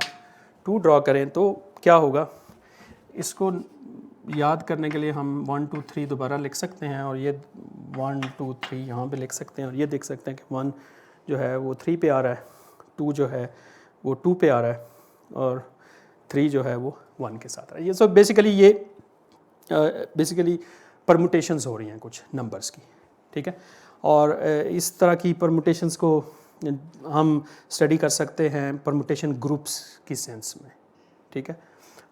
2 ड्रॉ करें तो क्या होगा? इसको याद करने के लिए हम 1 2 3 दोबारा लिख सकते हैं, और ये 1 2 3 यहाँ पे लिख सकते हैं, और ये देख सकते हैं कि 1 जो है वो 3 पे आ रहा है, 2 जो है वो 2 पे आ रहा है, और 3 जो है वो 1 के साथ आ रहा है। ये सब बेसिकली परमुटेशंस हो रही हैं कुछ नंबर्स की, ठीक है। और इस तरह की परमुटेशंस को हम स्टडी कर सकते हैं परमुटेशन ग्रुप्स की सेंस में, ठीक है।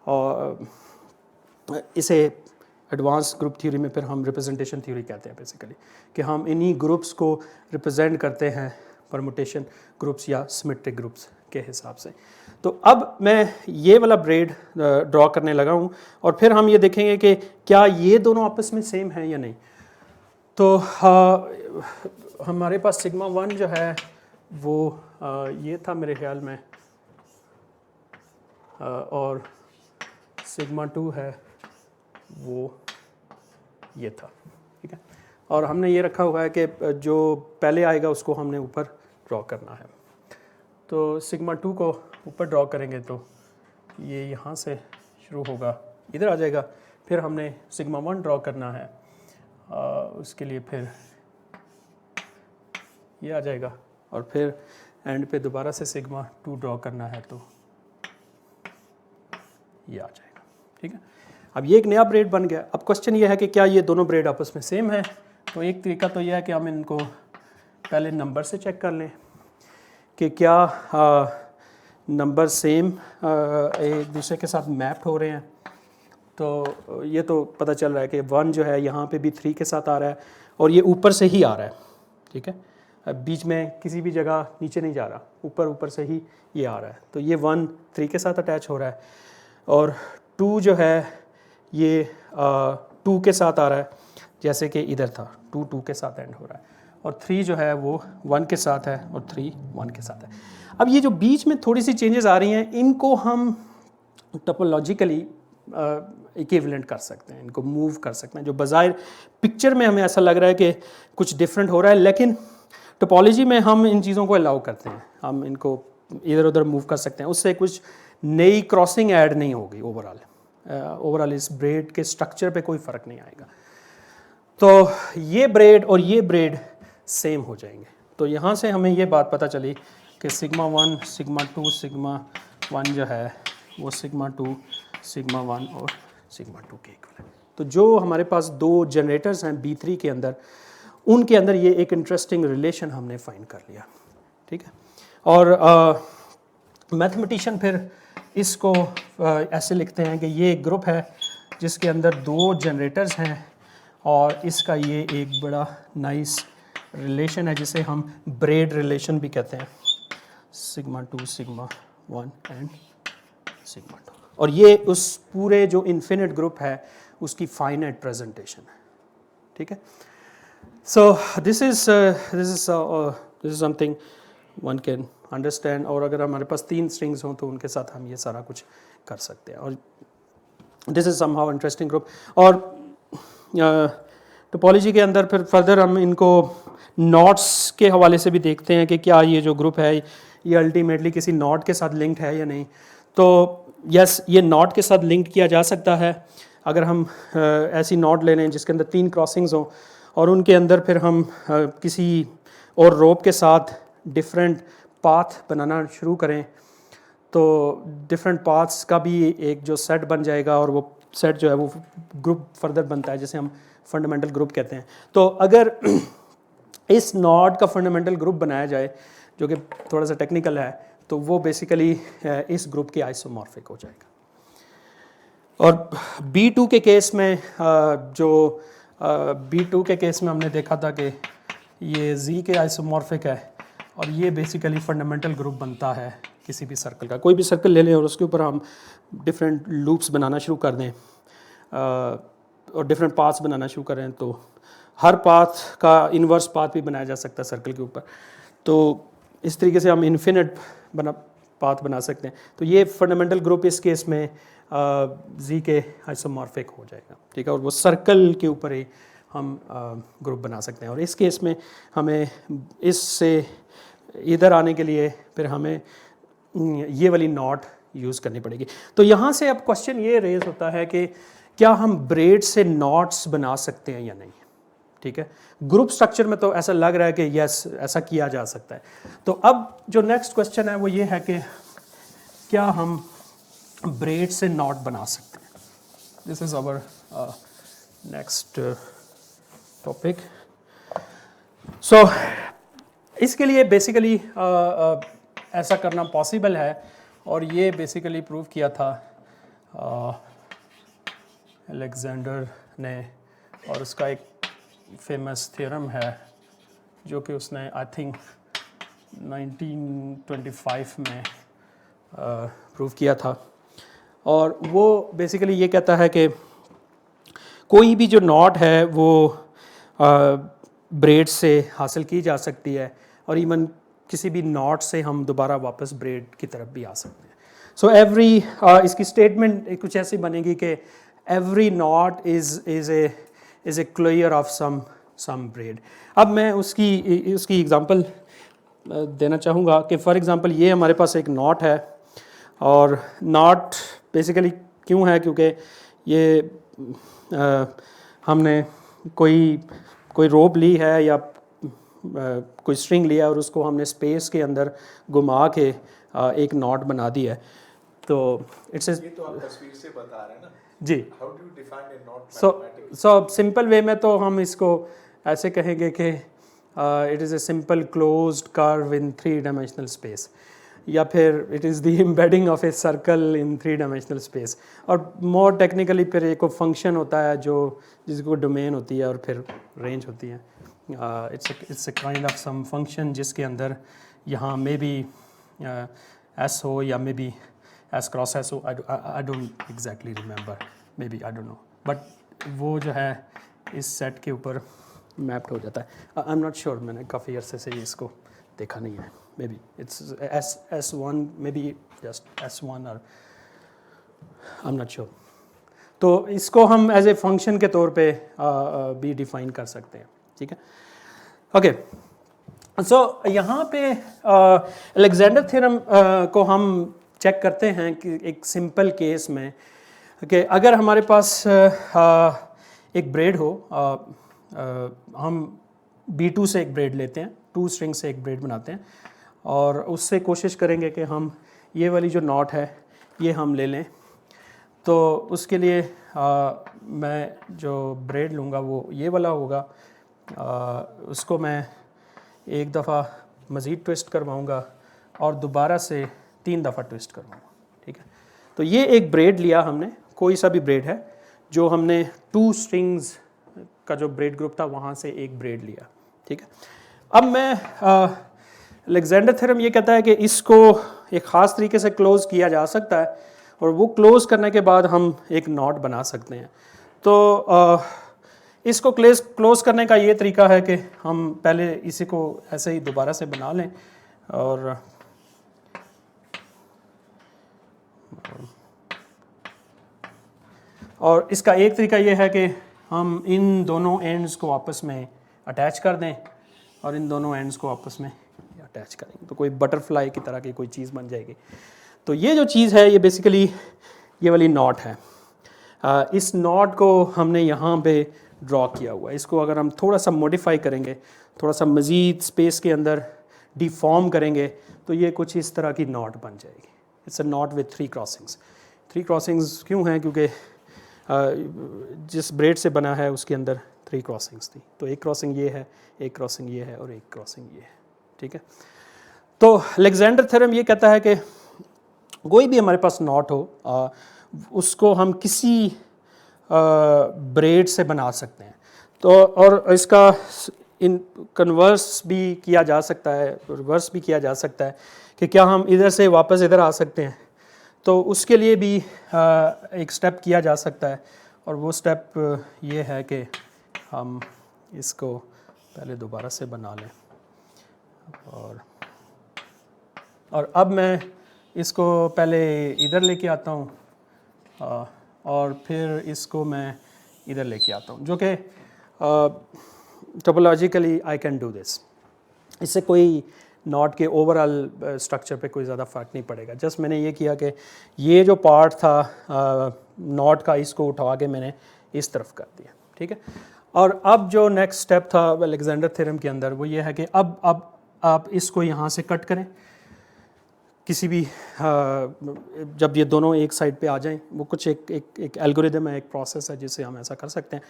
और इसे एडवांस ग्रुप थ्योरी में फिर हम रिप्रेजेंटेशन थ्योरी कहते हैं बेसिकली, कि हम इन्हीं ग्रुप्स को रिप्रेजेंट करते हैं परमुटेशन ग्रुप्स या सिमेट्रिक ग्रुप्स के हिसाब से। तो अब मैं ये वाला ब्रेड ड्रॉ करने लगा हूँ, और फिर हम ये देखेंगे कि क्या ये दोनों आपस में सेम हैं या नहीं। तो हमारे पास सिग्मा 1 जो है वो ये था मेरे ख्याल में, और सिग्मा 2 है वो ये था, ठीक है। और हमने ये रखा हुआ है कि जो पहले आएगा उसको हमने ऊपर ड्रॉ करना है। तो सिग्मा 2 को ऊपर ड्रॉ करेंगे तो ये यहाँ से शुरू होगा, इधर आ जाएगा। फिर हमने सिग्मा 1 ड्रॉ करना है, उसके लिए फिर ये आ जाएगा, और फिर एंड पे दोबारा से सिग्मा 2 ड्रॉ करना है तो ये आ जाएगा, ठीक है। अब ये एक नया ब्रेड बन गया। अब क्वेश्चन ये है कि क्या ये दोनों ब्रेड आपस में सेम है। तो एक तरीका तो यह है कि हम इनको पहले नंबर से चेक कर लें कि क्या नंबर सेम एक दूसरे के साथ मैप्ड हो रहे हैं। तो ये तो पता चल रहा है कि 1 जो है यहाँ पे भी 3 के साथ आ रहा है, और ये ऊपर से ही आ रहा है, ठीक है। अब बीच में किसी भी जगह नीचे नहीं जा रहा, ऊपर से ही ये आ रहा है। तो ये 1 3 के साथ अटैच हो रहा है, और 2 जो है ये 2 के साथ आ रहा है, जैसे कि इधर था 2 2 के साथ एंड हो रहा है, और 3 जो है वो 1 के साथ है, और 3 1 के साथ है। अब ये जो बीच में थोड़ी सी चेंजेस आ रही हैं, इनको हम टोपोलॉजिकली इक्विवेलेंट कर सकते हैं, इनको मूव कर सकते हैं। जो बज़ाहिर पिक्चर में हमें ऐसा लग रहा है कि कुछ डिफरेंट हो रहा है, लेकिन टोपोलॉजी में हम इन चीज़ों को अलाउ करते हैं, हम इनको इधर उधर मूव कर सकते हैं। उससे कुछ नई क्रॉसिंग ऐड नहीं होगी। ओवरऑल इस ब्रेड के स्ट्रक्चर पे कोई फ़र्क नहीं आएगा। तो ये ब्रेड और ये ब्रेड सेम हो जाएंगे। तो यहाँ से हमें ये बात पता चली कि सिग्मा 1 सिग्मा 2 सिग्मा 1 जो है वो सिग्मा 2 सिग्मा 1 और सिग्मा 2 के इक्वल है। तो जो हमारे पास दो जनरेटर्स हैं B3 के अंदर, उनके अंदर ये एक इंटरेस्टिंग रिलेशन हमने फाइंड कर लिया, ठीक है। और मैथमेटिशियन फिर इसको ऐसे लिखते हैं कि ये एक ग्रुप है जिसके अंदर दो जनरेटर्स हैं, और इसका ये एक बड़ा नाइस रिलेशन है जिसे हम ब्रेड रिलेशन भी कहते हैं, सिग्मा 2 सिग्मा 1 एंड सिग्मा 2। और ये उस पूरे जो इन्फिनिट ग्रुप है उसकी फाइनाइट प्रेजेंटेशन है, ठीक है। So this is something one can understand. और अगर हमारे पास 3 स्ट्रिंग्स हों तो उनके साथ हम ये सारा कुछ कर सकते हैं, और this is somehow interesting group. और टोपोलॉजी के अंदर फिर फर्दर हम इनको नॉट्स के हवाले से भी देखते हैं कि क्या ये जो ग्रुप है ये अल्टीमेटली किसी नॉट के साथ लिंक्ड है या नहीं। तो यस, ये नॉट के साथ लिंक किया जा सकता है। अगर हम ऐसी नॉट ले लें जिसके अंदर 3 क्रॉसिंग्स हों और उनके अंदर फिर हम किसी और रोप के साथ डिफरेंट पाथ बनाना शुरू करें, तो डिफरेंट पाथ्स का भी एक जो सेट बन जाएगा और वो सेट जो है वो ग्रुप फर्दर बनता है, जिसे हम फंडामेंटल ग्रुप कहते हैं। तो अगर इस नॉट का फंडामेंटल ग्रुप बनाया जाए, जो कि थोड़ा सा टेक्निकल है, तो वो बेसिकली इस ग्रुप की आइसोमॉर्फिक हो जाएगा। और B2 के केस में B2 के केस में हमने देखा था कि ये Z के आइसोमॉर्फिक है और ये बेसिकली फंडामेंटल ग्रुप बनता है किसी भी सर्कल का। कोई भी सर्कल ले लें और उसके ऊपर हम डिफरेंट लूप्स बनाना शुरू कर दें और डिफरेंट पाथ्स बनाना शुरू करें, तो हर पाथ का इन्वर्स पाथ भी बनाया जा सकता है सर्कल के ऊपर। तो इस तरीके से हम इन्फिनिट पाथ बना सकते हैं। तो ये फंडामेंटल ग्रुप इस केस में Z के आइसोमॉर्फिक हो जाएगा, ठीक है, और वो सर्कल के ऊपर ही हम ग्रुप बना सकते हैं। और इस केस में हमें इससे इधर आने के लिए फिर हमें ये वाली नॉट यूज़ करनी पड़ेगी। तो यहाँ से अब क्वेश्चन ये रेज होता है कि क्या हम ब्रेड से नॉट्स बना सकते हैं या नहीं, ठीक है। ग्रुप स्ट्रक्चर में तो ऐसा लग रहा है कि यस, ऐसा किया जा सकता है। तो अब जो नेक्स्ट क्वेश्चन है वो ये है कि क्या हम ब्रेड से नॉट बना सकते हैं। This is our next topic. So इसके लिए बेसिकली ऐसा करना पॉसिबल है और ये बेसिकली प्रूव किया था अलेक्जेंडर ने, और उसका एक फेमस थ्योरम है जो कि उसने आई थिंक 1925 में प्रूव किया था। और वो बेसिकली ये कहता है कि कोई भी जो नॉट है वो ब्रेड से हासिल की जा सकती है और इवन किसी भी नॉट से हम दोबारा वापस ब्रेड की तरफ भी आ सकते हैं। सो एवरी इसकी स्टेटमेंट कुछ ऐसी बनेगी कि every knot is a clear of some braid. अब मैं उसकी एग्जांपल देना चाहूँगा कि फॉर एग्जांपल ये हमारे पास एक नॉट है, और नॉट बेसिकली क्यों है, क्योंकि ये हमने कोई रोप ली है या कोई स्ट्रिंग लिया और उसको हमने स्पेस के अंदर घुमा के एक नॉट बना दी है। तो इट्स ये तो आप तस्वीर से बता रहे हैं ना जी। How do you define a knot? So simple way में तो हम इसको ऐसे कहेंगे कि it is a simple closed curve in 3 dimensional space, या फिर it is the embedding of a circle in 3 dimensional space. और मोर टेक्निकली फिर एक फंक्शन होता है जो जिसको डोमेन होती है और फिर रेंज होती है। It's a kind of some function जिसके अंदर यहाँ मे बी एस हो या maybe S cross S हो, I don't exactly remember, maybe I don't know, but वो जो है इस सेट के ऊपर मैप्ड हो जाता है। आई एम नॉट श्योर, मैंने काफ़ी अरसे से इसको देखा नहीं है। May be it's S1, may be just S1 और आई एम नॉट श्योर। तो इसको हम एज ए फंक्शन के तौर पे भी डिफाइन कर सकते हैं, ठीक है। ओके, सो यहाँ पे अलेक्जेंडर थ्योरम को हम चेक करते हैं कि एक सिंपल केस में कि अगर हमारे पास एक ब्रेड हो, हम B2 से एक ब्रेड लेते हैं, 2 स्ट्रिंग से एक ब्रेड बनाते हैं और उससे कोशिश करेंगे कि हम ये वाली जो नॉट है ये हम ले लें। तो उसके लिए मैं जो ब्रेड लूँगा वो ये वाला होगा, उसको मैं एक दफ़ा मज़ीद ट्विस्ट करवाऊँगा और दोबारा से 3 दफ़ा ट्विस्ट करवाऊँगा, ठीक है। तो ये एक ब्रेड लिया हमने, कोई सा भी ब्रेड है जो हमने 2 स्ट्रिंग्स का जो ब्रेड ग्रुप था वहाँ से एक ब्रेड लिया, ठीक है। अब मैं अलेक्जेंडर थ्योरम ये कहता है कि इसको एक ख़ास तरीके से क्लोज़ किया जा सकता है और वो क्लोज़ करने के बाद हम एक नॉट बना सकते हैं। तो इसको क्लोज़ करने का ये तरीका है कि हम पहले इसी को ऐसे ही दोबारा से बना लें और इसका एक तरीका ये है कि हम इन दोनों एंड्स को आपस में अटैच कर दें और इन दोनों एंड्स को आपस में अटैच करेंगे तो कोई बटरफ्लाई की तरह की कोई चीज़ बन जाएगी। तो ये जो चीज़ है ये बेसिकली ये वाली नॉट है। इस नॉट को हमने यहाँ पे ड्रॉ किया हुआ है। इसको अगर हम थोड़ा सा मॉडिफाई करेंगे, थोड़ा सा मज़ीद स्पेस के अंदर डिफॉर्म करेंगे तो ये कुछ इस तरह की नॉट बन जाएगी। It's a not with 3 crossings. 3 crossings क्यों हैं? क्योंकि जिस ब्रेड से बना है उसके अंदर 3 क्रॉसिंग्स थी। तो एक क्रॉसिंग ये है, एक क्रॉसिंग ये है और एक क्रॉसिंग ये है। ठीक है, तो अलेक्जेंडर थ्योरम ये कहता है कि कोई भी हमारे पास नॉट हो उसको हम किसी ब्रेड से बना सकते हैं। तो और इसका इन कन्वर्स भी किया जा सकता है, रिवर्स भी किया जा सकता है कि क्या हम इधर से वापस इधर आ सकते हैं। तो उसके लिए भी एक स्टेप किया जा सकता है और वो स्टेप ये है कि हम इसको पहले दोबारा से बना लें और अब मैं इसको पहले इधर लेके आता हूँ और फिर इसको मैं इधर लेके आता हूँ, जो कि topologically I can do this. इससे कोई नॉट के ओवरऑल स्ट्रक्चर पे कोई ज़्यादा फ़र्क नहीं पड़ेगा। जस्ट मैंने ये किया कि ये जो पार्ट था नॉट का, इसको उठा के मैंने इस तरफ कर दिया। ठीक है, और अब जो नेक्स्ट स्टेप था अलेक्जेंडर थ्योरम के अंदर वो ये है कि अब आप इसको यहाँ से कट करें किसी भी जब ये दोनों एक साइड पे आ जाएं। वो कुछ एक एल्गोरिदम है, एक प्रोसेस है जिससे हम ऐसा कर सकते हैं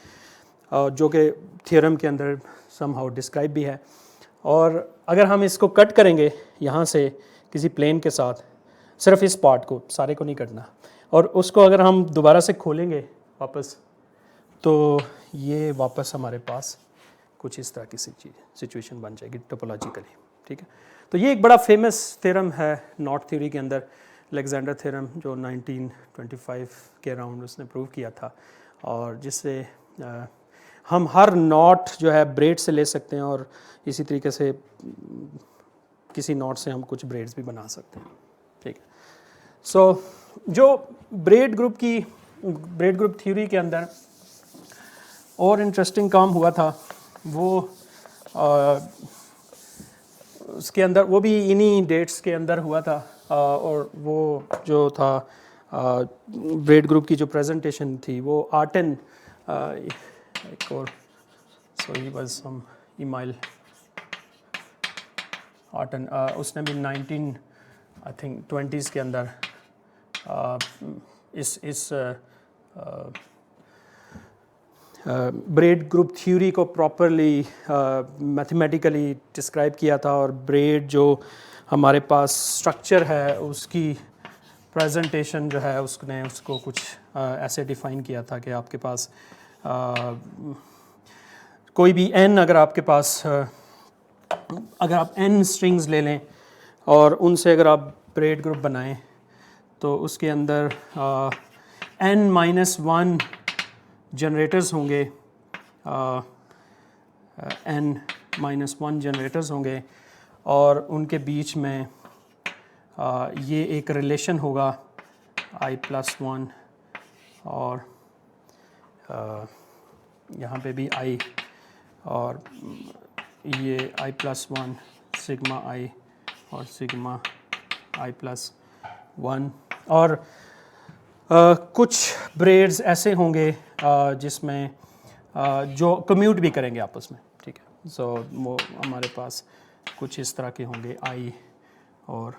जो कि थ्योरम के अंदर समहाउ डिस्क्राइब भी है। और अगर हम इसको कट करेंगे यहाँ से किसी प्लेन के साथ, सिर्फ इस पार्ट को, सारे को नहीं कटना, और उसको अगर हम दोबारा से खोलेंगे वापस तो ये वापस हमारे पास कुछ इस तरह की सिचुएशन बन जाएगी टोपोलॉजिकली। ठीक है, तो ये एक बड़ा फेमस थ्योरम है नॉट थ्योरी के अंदर, अलेक्जेंडर थ्योरम, जो 1925 के अराउंड उसने प्रूव किया था, और जिससे हम हर नॉट जो है ब्रेड से ले सकते हैं और इसी तरीके से किसी नॉट से हम कुछ ब्रेड्स भी बना सकते हैं। ठीक है, सो जो ब्रेड ग्रुप थ्योरी के अंदर और इंटरेस्टिंग काम हुआ था वो उसके अंदर, वो भी इन्हीं डेट्स के अंदर हुआ था, और वो जो था ब्रेड ग्रुप की जो प्रेजेंटेशन थी वो आर्टन एक और ही वाज सम ईमाइल आर्टन, उसने भी 1920s के अंदर इस ब्रेड ग्रुप थ्योरी को प्रॉपरली मैथमेटिकली डिस्क्राइब किया था, और ब्रेड जो हमारे पास स्ट्रक्चर है उसकी प्रेजेंटेशन जो है उसने उसको कुछ ऐसे डिफ़ाइन किया था कि आपके पास कोई भी n, अगर आपके पास अगर आप n स्ट्रिंग्स ले लें और उनसे अगर आप ब्रेड ग्रुप बनाएं तो उसके अंदर n-1 जनरेटर्स होंगे, n-1 जनरेटर्स होंगे, और उनके बीच में ये एक रिलेशन होगा i+1, और यहाँ पे भी i, और ये i+1 सिग्मा i और सिग्मा i+1, और कुछ ब्रेड्स ऐसे होंगे जिसमें जो कम्यूट भी करेंगे आपस में। ठीक है, सो वो हमारे पास कुछ इस तरह के होंगे i और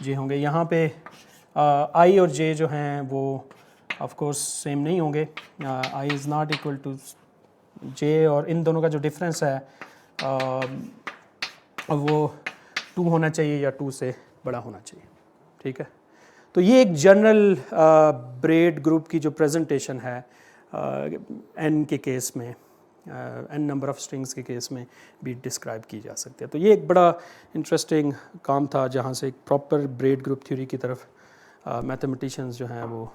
j होंगे। यहाँ पे i और j जो हैं वो ऑफ कोर्स सेम नहीं होंगे, i is not equal to j, और इन दोनों का जो डिफरेंस है वो 2 होना चाहिए या 2 से बड़ा होना चाहिए। ठीक है, तो ये एक जनरल ब्रेड ग्रुप की जो प्रेजेंटेशन है n के केस में, n नंबर ऑफ स्ट्रिंग्स के केस में भी डिस्क्राइब की जा सकती है। तो ये एक बड़ा इंटरेस्टिंग काम था जहाँ से एक प्रॉपर ब्रेड ग्रुप थ्योरी की तरफ मैथमेटिशियंस जो हैं वो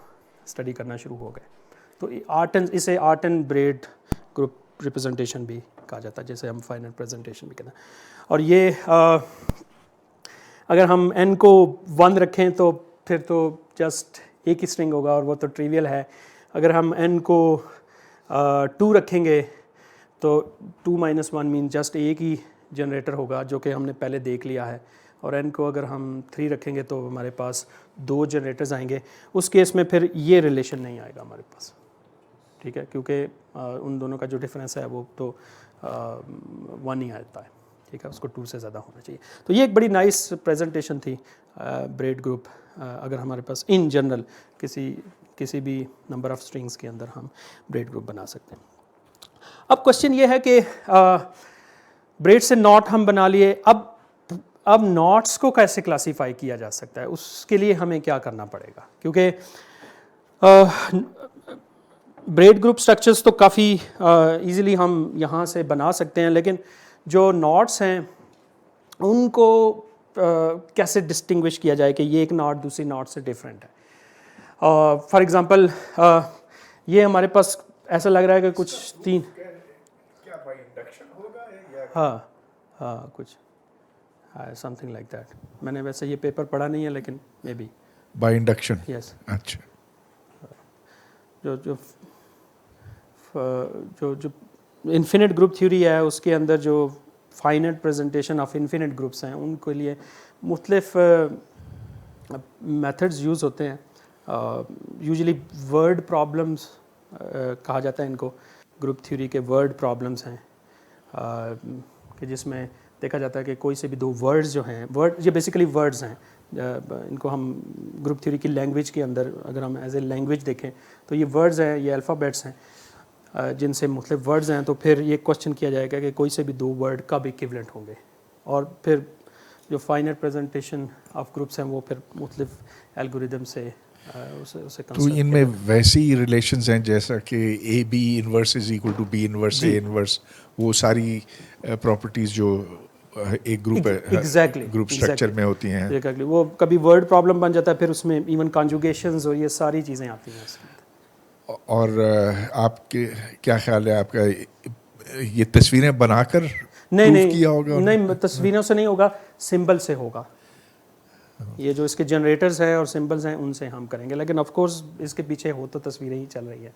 स्टडी करना शुरू हो गए। तो इसे आर्टन ब्रेड ग्रुप रिप्रेजेंटेशन भी कहा जाता है, जैसे हम फाइनल प्रेजेंटेशन भी कहते हैं। और ये अगर हम n को 1 रखें तो फिर तो जस्ट एक ही स्ट्रिंग होगा और वो तो ट्रिवियल है। अगर हम n को 2 रखेंगे तो 2 - 1 मीन जस्ट एक ही जनरेटर होगा जो कि हमने पहले देख लिया है, और n को अगर हम 3 रखेंगे तो हमारे पास 2 जनरेटर्स आएंगे। उस केस में फिर ये रिलेशन नहीं आएगा हमारे पास, ठीक है, क्योंकि उन दोनों का जो डिफरेंस है वो तो 1 ही आता है, ठीक है, उसको 2 से ज़्यादा होना चाहिए। तो ये एक बड़ी नाइस प्रेजेंटेशन थी ब्रेड ग्रुप। अगर हमारे पास इन जनरल किसी भी नंबर ऑफ़ स्ट्रिंग्स के अंदर हम ब्रेड ग्रुप बना सकते हैं। अब क्वेश्चन ये है कि ब्रेड से नॉट हम बना लिए, अब नॉट्स को कैसे क्लासीफाई किया जा सकता है, उसके लिए हमें क्या करना पड़ेगा, क्योंकि ब्रेड ग्रुप स्ट्रक्चर्स तो काफ़ी इजीली हम यहाँ से बना सकते हैं, लेकिन जो नॉट्स हैं उनको कैसे डिस्टिंग्विश किया जाए कि ये एक नॉट दूसरी नॉट से डिफरेंट है। फॉर एग्ज़ाम्पल ये हमारे पास ऐसा लग रहा है कि कुछ 3, क्या बाय इंडक्शन होगा या हाँ कुछ समथिंग लाइक दैट। मैंने वैसे ये पेपर पढ़ा नहीं है, लेकिन may be by induction? Yes. अच्छा, जो इन्फिनिट ग्रुप थ्योरी है उसके अंदर जो finite presentation of infinite groups हैं उनके लिए मुख्तलिफ मेथड्स यूज़ होते हैं। यूजुअली वर्ड प्रॉब्लम्स कहा जाता है इनको, ग्रुप थ्योरी के वर्ड प्रॉब्लम्स हैं कि जिसमें देखा जाता है कि कोई से भी 2 वर्ड्स जो हैं, वर्ड ये बेसिकली वर्ड्स हैं, इनको हम ग्रुप थ्योरी की लैंग्वेज के अंदर अगर हम एज ए लैंग्वेज देखें तो ये वर्ड्स हैं, ये अल्फ़ाबेट्स हैं जिनसे मुख्तलिफ वर्ड्स हैं। तो फिर ये क्वेश्चन किया जाएगा कि कोई से भी 2 वर्ड कब इक्विवेलेंट होंगे, और फिर जो फाइनाइट प्रेजेंटेशन ऑफ ग्रुप्स हैं वो फिर मुख्तलिफ एल्गोरिदम से उसे तो इनमें वैसी रिलेशंस हैं जैसा कि A B inverse is equal to B inverse A inverse, वो सारी प्रॉपर्टीज़ जो एक ग्रुप एग्जैक्टली ग्रुप स्ट्रक्चर में होती हैं। एग्जैक्टली, वो कभी वर्ड प्रॉब्लम बन जाता है, फिर उसमें इवन कॉन्जुगेशंस और ये सारी चीज़ें आती हैं उसमें। और आपके क्या ख्याल है, आपका ये तस्वीरें बनाकर नहीं किया होगा? नहीं, तस्वीरों से नहीं होगा, सिंबल से होगा। ये जो इसके जनरेटर्स हैं और सिंबल्स हैं उनसे हम करेंगे, लेकिन ऑफ कोर्स इसके पीछे हो तो तस्वीरें ही चल रही है।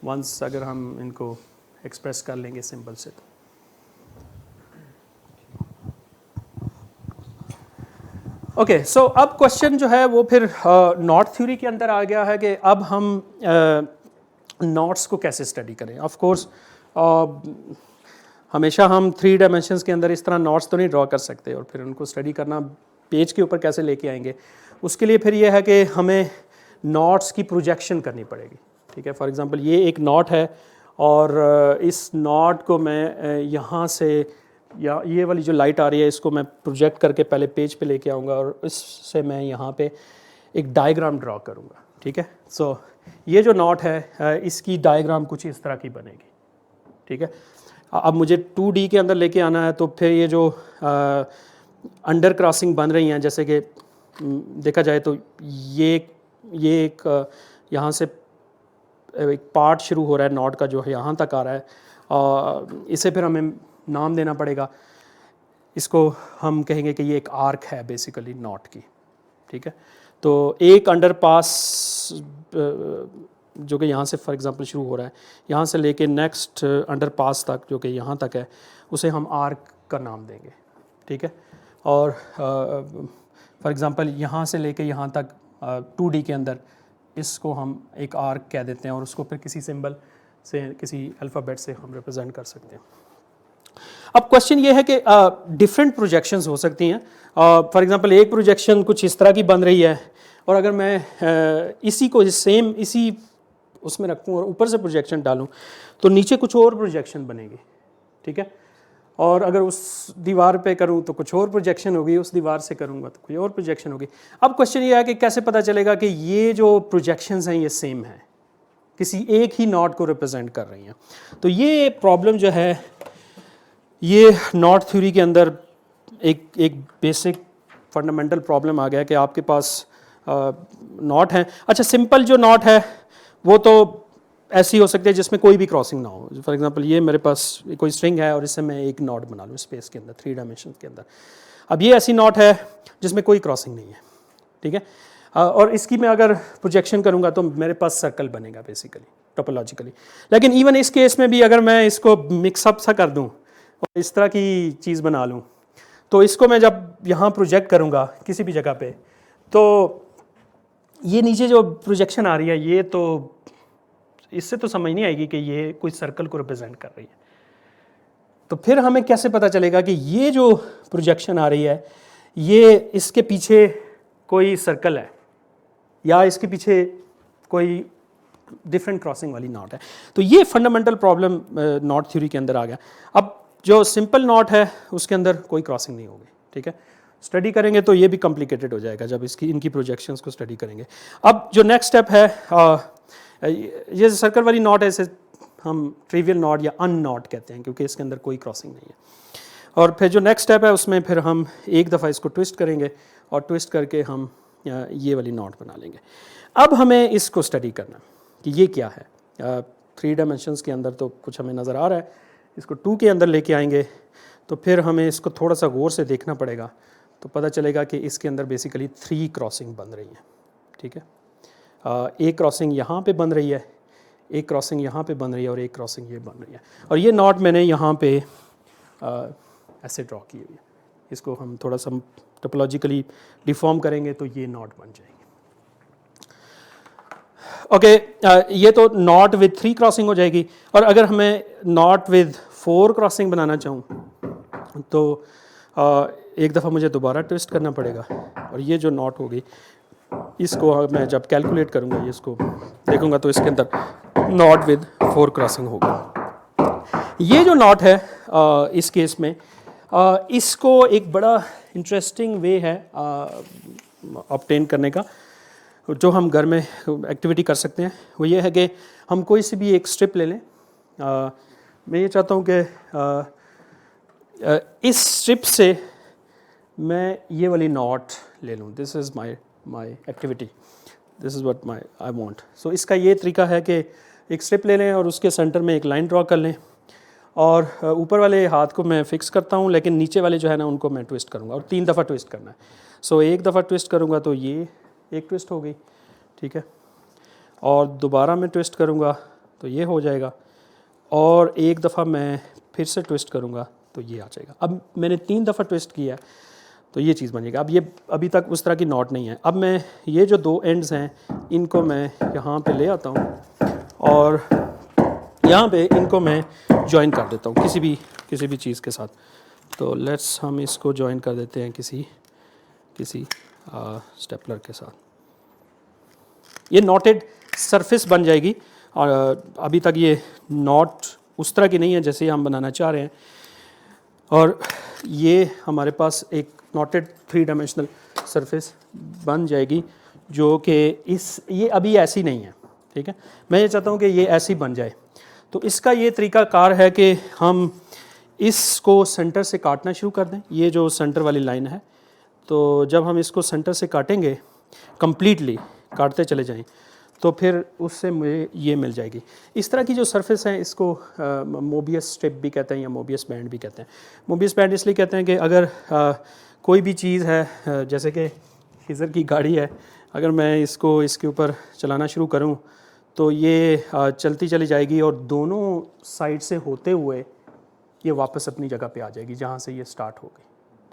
वंस अगर हम इनको एक्सप्रेस कर लेंगे सिंबल से तो ओके। सो अब क्वेश्चन जो है वो फिर नॉट थ्योरी के अंदर आ गया है कि अब हम नॉट्स को कैसे स्टडी करें। ऑफ कोर्स हमेशा हम 3 डायमेंशंस के अंदर इस तरह नॉट्स तो नहीं ड्रॉ कर सकते, और फिर उनको स्टडी करना पेज के ऊपर कैसे लेके आएंगे, उसके लिए फिर ये है कि हमें नॉट्स की प्रोजेक्शन करनी पड़ेगी, ठीक है। फॉर एग्जांपल ये एक नॉट है, और इस नॉट को मैं यहाँ से, या ये वाली जो लाइट आ रही है इसको मैं प्रोजेक्ट करके पहले पेज पे लेके आऊँगा, और इससे मैं यहाँ पे एक डायग्राम ड्रॉ करूँगा, ठीक है। सो ये जो नॉट है इसकी डायग्राम कुछ इस तरह की बनेगी, ठीक है। अब मुझे 2D के अंदर लेके आना है, तो फिर ये जो अंडर क्रॉसिंग बन रही हैं, जैसे कि देखा जाए तो ये एक यहाँ से एक पार्ट शुरू हो रहा है नॉट का जो है यहाँ तक आ रहा है, इसे फिर हमें नाम देना पड़ेगा। इसको हम कहेंगे कि ये एक आर्क है बेसिकली नॉट की, ठीक है। तो एक अंडरपास जो कि यहाँ से फॉर एग्जांपल शुरू हो रहा है, यहाँ से लेके नेक्स्ट अंडरपास तक जो कि यहाँ तक है, उसे हम आर्क का नाम देंगे, ठीक है। और फॉर एग्जांपल यहाँ से लेके यहाँ तक 2D के अंदर इसको हम एक आर्क कह देते हैं, और उसको फिर किसी सिंबल से, किसी अल्फ़ाबेट से हम रिप्रेजेंट कर सकते हैं। अब क्वेश्चन ये है कि डिफरेंट प्रोजेक्शंस हो सकती हैं। फॉर एग्जांपल एक प्रोजेक्शन कुछ इस तरह की बन रही है, और अगर मैं इसी को सेम इसी उसमें रखूँ और ऊपर से प्रोजेक्शन डालूँ तो नीचे कुछ और प्रोजेक्शन बनेगी, ठीक है। और अगर उस दीवार पे करूँ तो कुछ और प्रोजेक्शन होगी, उस दीवार से करूँगा तो कोई और प्रोजेक्शन होगी। अब क्वेश्चन ये है कि कैसे पता चलेगा कि ये जो प्रोजेक्शंस हैं ये सेम हैं, किसी एक ही नॉट को रिप्रेजेंट कर रही हैं। तो ये प्रॉब्लम जो है ये नॉट थ्योरी के अंदर एक बेसिक फंडामेंटल प्रॉब्लम आ गया कि आपके पास नॉट हैं। अच्छा, सिंपल जो नॉट है वो तो ऐसी हो सकती है जिसमें कोई भी क्रॉसिंग ना हो। फॉर एग्जांपल ये मेरे पास कोई स्ट्रिंग है और इससे मैं एक नॉट बना लूँ स्पेस के अंदर, 3 डायमेंशन के अंदर। अब ये ऐसी नॉट है जिसमें कोई क्रॉसिंग नहीं है, ठीक है। और इसकी मैं अगर प्रोजेक्शन करूँगा तो मेरे पास सर्कल बनेगा बेसिकली टोपोलॉजिकली। लेकिन इवन इस केस में भी अगर मैं इसको मिक्सअप सा कर दूँ और इस तरह की चीज़ बना लूँ, तो इसको मैं जब यहाँ प्रोजेक्ट करूँगा किसी भी जगह पे, तो ये नीचे जो प्रोजेक्शन आ रही है, ये तो इससे तो समझ नहीं आएगी कि ये कोई सर्कल को रिप्रेजेंट कर रही है। तो फिर हमें कैसे पता चलेगा कि ये जो प्रोजेक्शन आ रही है ये इसके पीछे कोई सर्कल है या इसके पीछे कोई डिफरेंट क्रॉसिंग वाली नॉट है? तो ये फंडामेंटल प्रॉब्लम नॉट थ्योरी के अंदर आ गया। अब जो सिंपल नॉट है उसके अंदर कोई क्रॉसिंग नहीं होगी, ठीक है। स्टडी करेंगे तो ये भी कॉम्प्लिकेटेड हो जाएगा जब इनकी प्रोजेक्शंस को स्टडी करेंगे। अब जो नेक्स्ट स्टेप है, ये सर्कल वाली नॉट है, इसे हम ट्रिवियल नॉट या अन नॉट कहते हैं क्योंकि इसके अंदर कोई क्रॉसिंग नहीं है। और फिर जो नेक्स्ट स्टेप है उसमें फिर हम एक दफ़ा इसको ट्विस्ट करेंगे और ट्विस्ट करके हम ये वाली नॉट बना लेंगे। अब हमें इसको स्टडी करना कि ये क्या है। 3 डायमेंशंस के अंदर तो कुछ हमें नज़र आ रहा है, इसको 2 के अंदर लेके आएंगे तो फिर हमें इसको थोड़ा सा गौर से देखना पड़ेगा, तो पता चलेगा कि इसके अंदर बेसिकली 3 क्रॉसिंग बन रही हैं, ठीक है। एक क्रॉसिंग यहाँ पे बन रही है, एक क्रॉसिंग यहाँ पे बन रही है और एक क्रॉसिंग ये बन रही है। और ये नॉट मैंने यहाँ पे ऐसे ड्रॉ की हुई है। इसको हम थोड़ा सा टोपोलॉजिकली डिफॉर्म करेंगे तो ये नॉट बन जाएगी। ओके, ये तो नॉट विद 3 क्रॉसिंग हो जाएगी। और अगर हमें नॉट विद 4 क्रॉसिंग बनाना चाहूँ तो एक दफ़ा मुझे दोबारा ट्विस्ट करना पड़ेगा और ये जो नॉट होगी इसको मैं जब कैलकुलेट करूँगा, ये इसको देखूँगा तो इसके अंदर नॉट विद 4 क्रॉसिंग होगा। ये जो नॉट है इस केस में इसको एक बड़ा इंटरेस्टिंग वे है ऑब्टेन करने का, जो हम घर में एक्टिविटी कर सकते हैं। वो ये है कि हम कोई सी भी एक स्ट्रिप ले लें। मैं ये चाहता हूँ कि इस स्ट्रिप से मैं ये वाली नॉट ले लूँ। This is my activity, this is what I want. So इसका ये तरीका है कि एक स्ट्रिप ले लें और उसके सेंटर में एक लाइन ड्रॉ कर लें और ऊपर वाले हाथ को मैं फिक्स करता हूँ, लेकिन नीचे वाले जो है ना उनको मैं ट्विस्ट करूँगा और 3 दफ़ा ट्विस्ट करना है। सो एक दफ़ा ट्विस्ट करूँगा तो ये एक ट्विस्ट हो गई, ठीक है। और दोबारा मैं ट्विस्ट करूँगा तो ये हो जाएगा और एक दफ़ा मैं फिर से ट्विस्ट करूँगा तो ये आ जाएगा। अब मैंने 3 दफ़ा ट्विस्ट किया है तो ये चीज़ बनेगा। अब ये अभी तक उस तरह की नॉट नहीं है। अब मैं ये जो 2 एंड्स हैं इनको मैं यहाँ पे ले आता हूँ और यहाँ पे इनको मैं जॉइन कर देता हूँ किसी भी चीज़ के साथ। तो लेट्स हम इसको जॉइन कर देते हैं किसी स्टेपलर के साथ। ये नॉटेड सरफेस बन जाएगी और अभी तक ये नॉट उस तरह की नहीं है जैसे हम बनाना चाह रहे हैं। और ये हमारे पास एक नॉटेड 3 डायमेंशनल सरफेस बन जाएगी जो कि ये अभी ऐसी नहीं है, ठीक है। मैं ये चाहता हूँ कि ये ऐसी बन जाए। तो इसका ये तरीका कार है कि हम इसको सेंटर से काटना शुरू कर दें। ये जो सेंटर वाली लाइन है, तो जब हम इसको सेंटर से काटेंगे, कंप्लीटली काटते चले जाएं, तो फिर उससे मुझे ये मिल जाएगी। इस तरह की जो सरफेस है इसको मोबियस स्ट्रिप भी कहते हैं या मोबियस बैंड भी कहते हैं। मोबियस बैंड इसलिए कहते हैं कि अगर कोई भी चीज़ है, जैसे कि खिज़र की गाड़ी है, अगर मैं इसको इसके ऊपर चलाना शुरू करूं तो ये चलती चली जाएगी और दोनों साइड से होते हुए ये वापस अपनी जगह पे आ जाएगी जहां से ये स्टार्ट हो गई,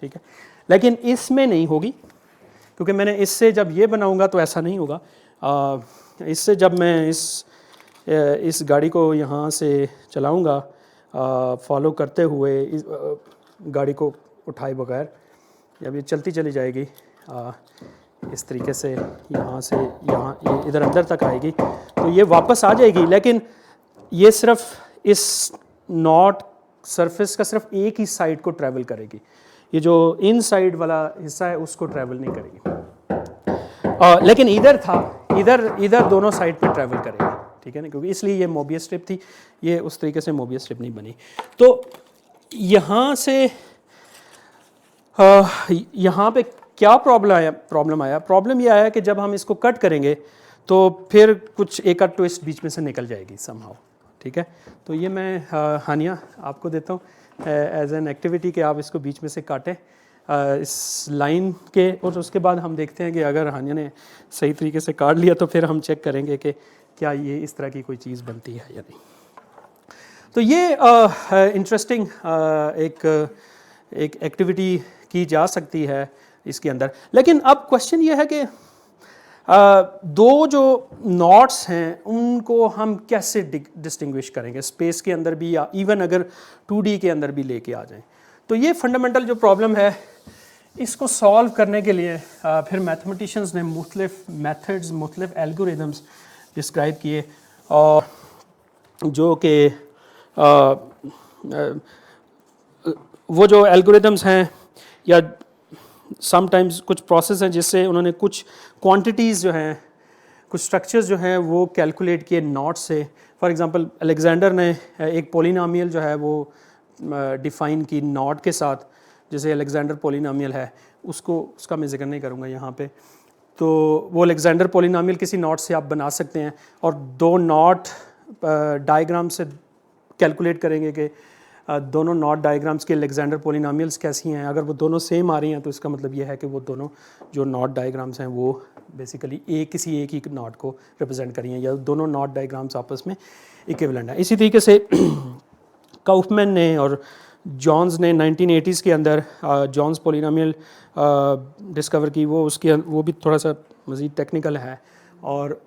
ठीक है। लेकिन इसमें नहीं होगी क्योंकि मैंने इससे जब ये बनाऊंगा तो ऐसा नहीं होगा। इससे जब मैं इस गाड़ी को यहाँ से चलाऊंगा फॉलो करते हुए, इस गाड़ी को उठाए बगैर, जब ये चलती चली जाएगी इस तरीके से यहाँ से यहाँ ये इधर अंदर तक आएगी तो ये वापस आ जाएगी। लेकिन ये सिर्फ इस नॉट सरफेस का सिर्फ एक ही साइड को ट्रैवल करेगी। ये जो इन साइड वाला हिस्सा है उसको ट्रैवल नहीं करेगी। लेकिन इधर दोनों साइड पे ट्रैवल करेगी, ठीक है ना, क्योंकि इसलिए ये मोबियस स्ट्रिप थी। ये उस तरीके से मोबियस स्ट्रिप नहीं बनी। तो यहाँ से यहाँ पे क्या प्रॉब्लम आया? प्रॉब्लम ये आया कि जब हम इसको कट करेंगे तो फिर कुछ एक आध ट्विस्ट बीच में से निकल जाएगी समहाउ, ठीक है। तो ये मैं हानिया आपको देता हूँ एज एन एक्टिविटी कि आप इसको बीच में से काटें इस लाइन के, और उसके बाद हम देखते हैं कि अगर हानिया ने सही तरीके से काट लिया तो फिर हम चेक करेंगे कि क्या ये इस तरह की कोई चीज़ बनती है या नहीं। तो ये इंटरेस्टिंग एक एक्टिविटी की जा सकती है इसके अंदर। लेकिन अब क्वेश्चन ये है कि दो जो नॉट्स हैं उनको हम कैसे डिस्टिंग्विश करेंगे स्पेस के अंदर भी, या इवन अगर 2D के अंदर भी लेके आ जाएं। तो ये फंडामेंटल जो प्रॉब्लम है, इसको सॉल्व करने के लिए फिर मैथमेटिशियंस ने मुख्तलिफ मेथड्स, मुख्तलिफ एल्गोरिदम्स डिस्क्राइब किए, और जो कि वो जो एल्गोरिदम्स हैं या समटाइम्स कुछ प्रोसेस हैं जिससे उन्होंने कुछ क्वांटिटीज़ जो हैं, कुछ स्ट्रक्चर्स जो हैं वो कैलकुलेट किए नॉट से। फॉर एग्जांपल अलेक्जेंडर ने एक पोलिनोमियल जो है वो डिफ़ाइन की नॉट के साथ, जैसे अलेक्जेंडर पोलिनोमियल है, उसका मैं जिक्र नहीं करूँगा यहाँ पे। तो वो अलेक्जेंडर पोलिनोमियल किसी नॉट से आप बना सकते हैं, और दो नॉट डायग्राम से कैलकुलेट करेंगे कि दोनों नॉट डायग्राम्स के अलेक्जेंडर पोलिनोमियल्स कैसी हैं। अगर वो दोनों सेम आ रही हैं तो इसका मतलब ये है कि वो दोनों जो नॉट डायग्राम्स हैं वो बेसिकली किसी एक ही नॉट को रिप्रेजेंट करी हैं, या दोनों नॉट डायग्राम्स आपस में इक्विवेलेंट हैं। इसी तरीके से काउफमैन ने और जॉन्स ने 1980s के अंदर जॉन्स पोलिनोमियल डिस्कवर की। वो भी थोड़ा सा मज़ीद टेक्निकल है, और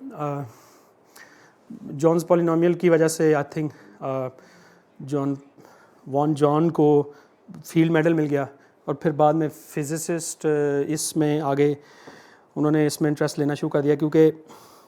जॉन्स पोलिनोमियल की वजह से आई थिंक जॉन को फील्ड मेडल मिल गया, और फिर बाद में फिजिसिस्ट इसमें आगे उन्होंने इसमें इंटरेस्ट लेना शुरू कर दिया, क्योंकि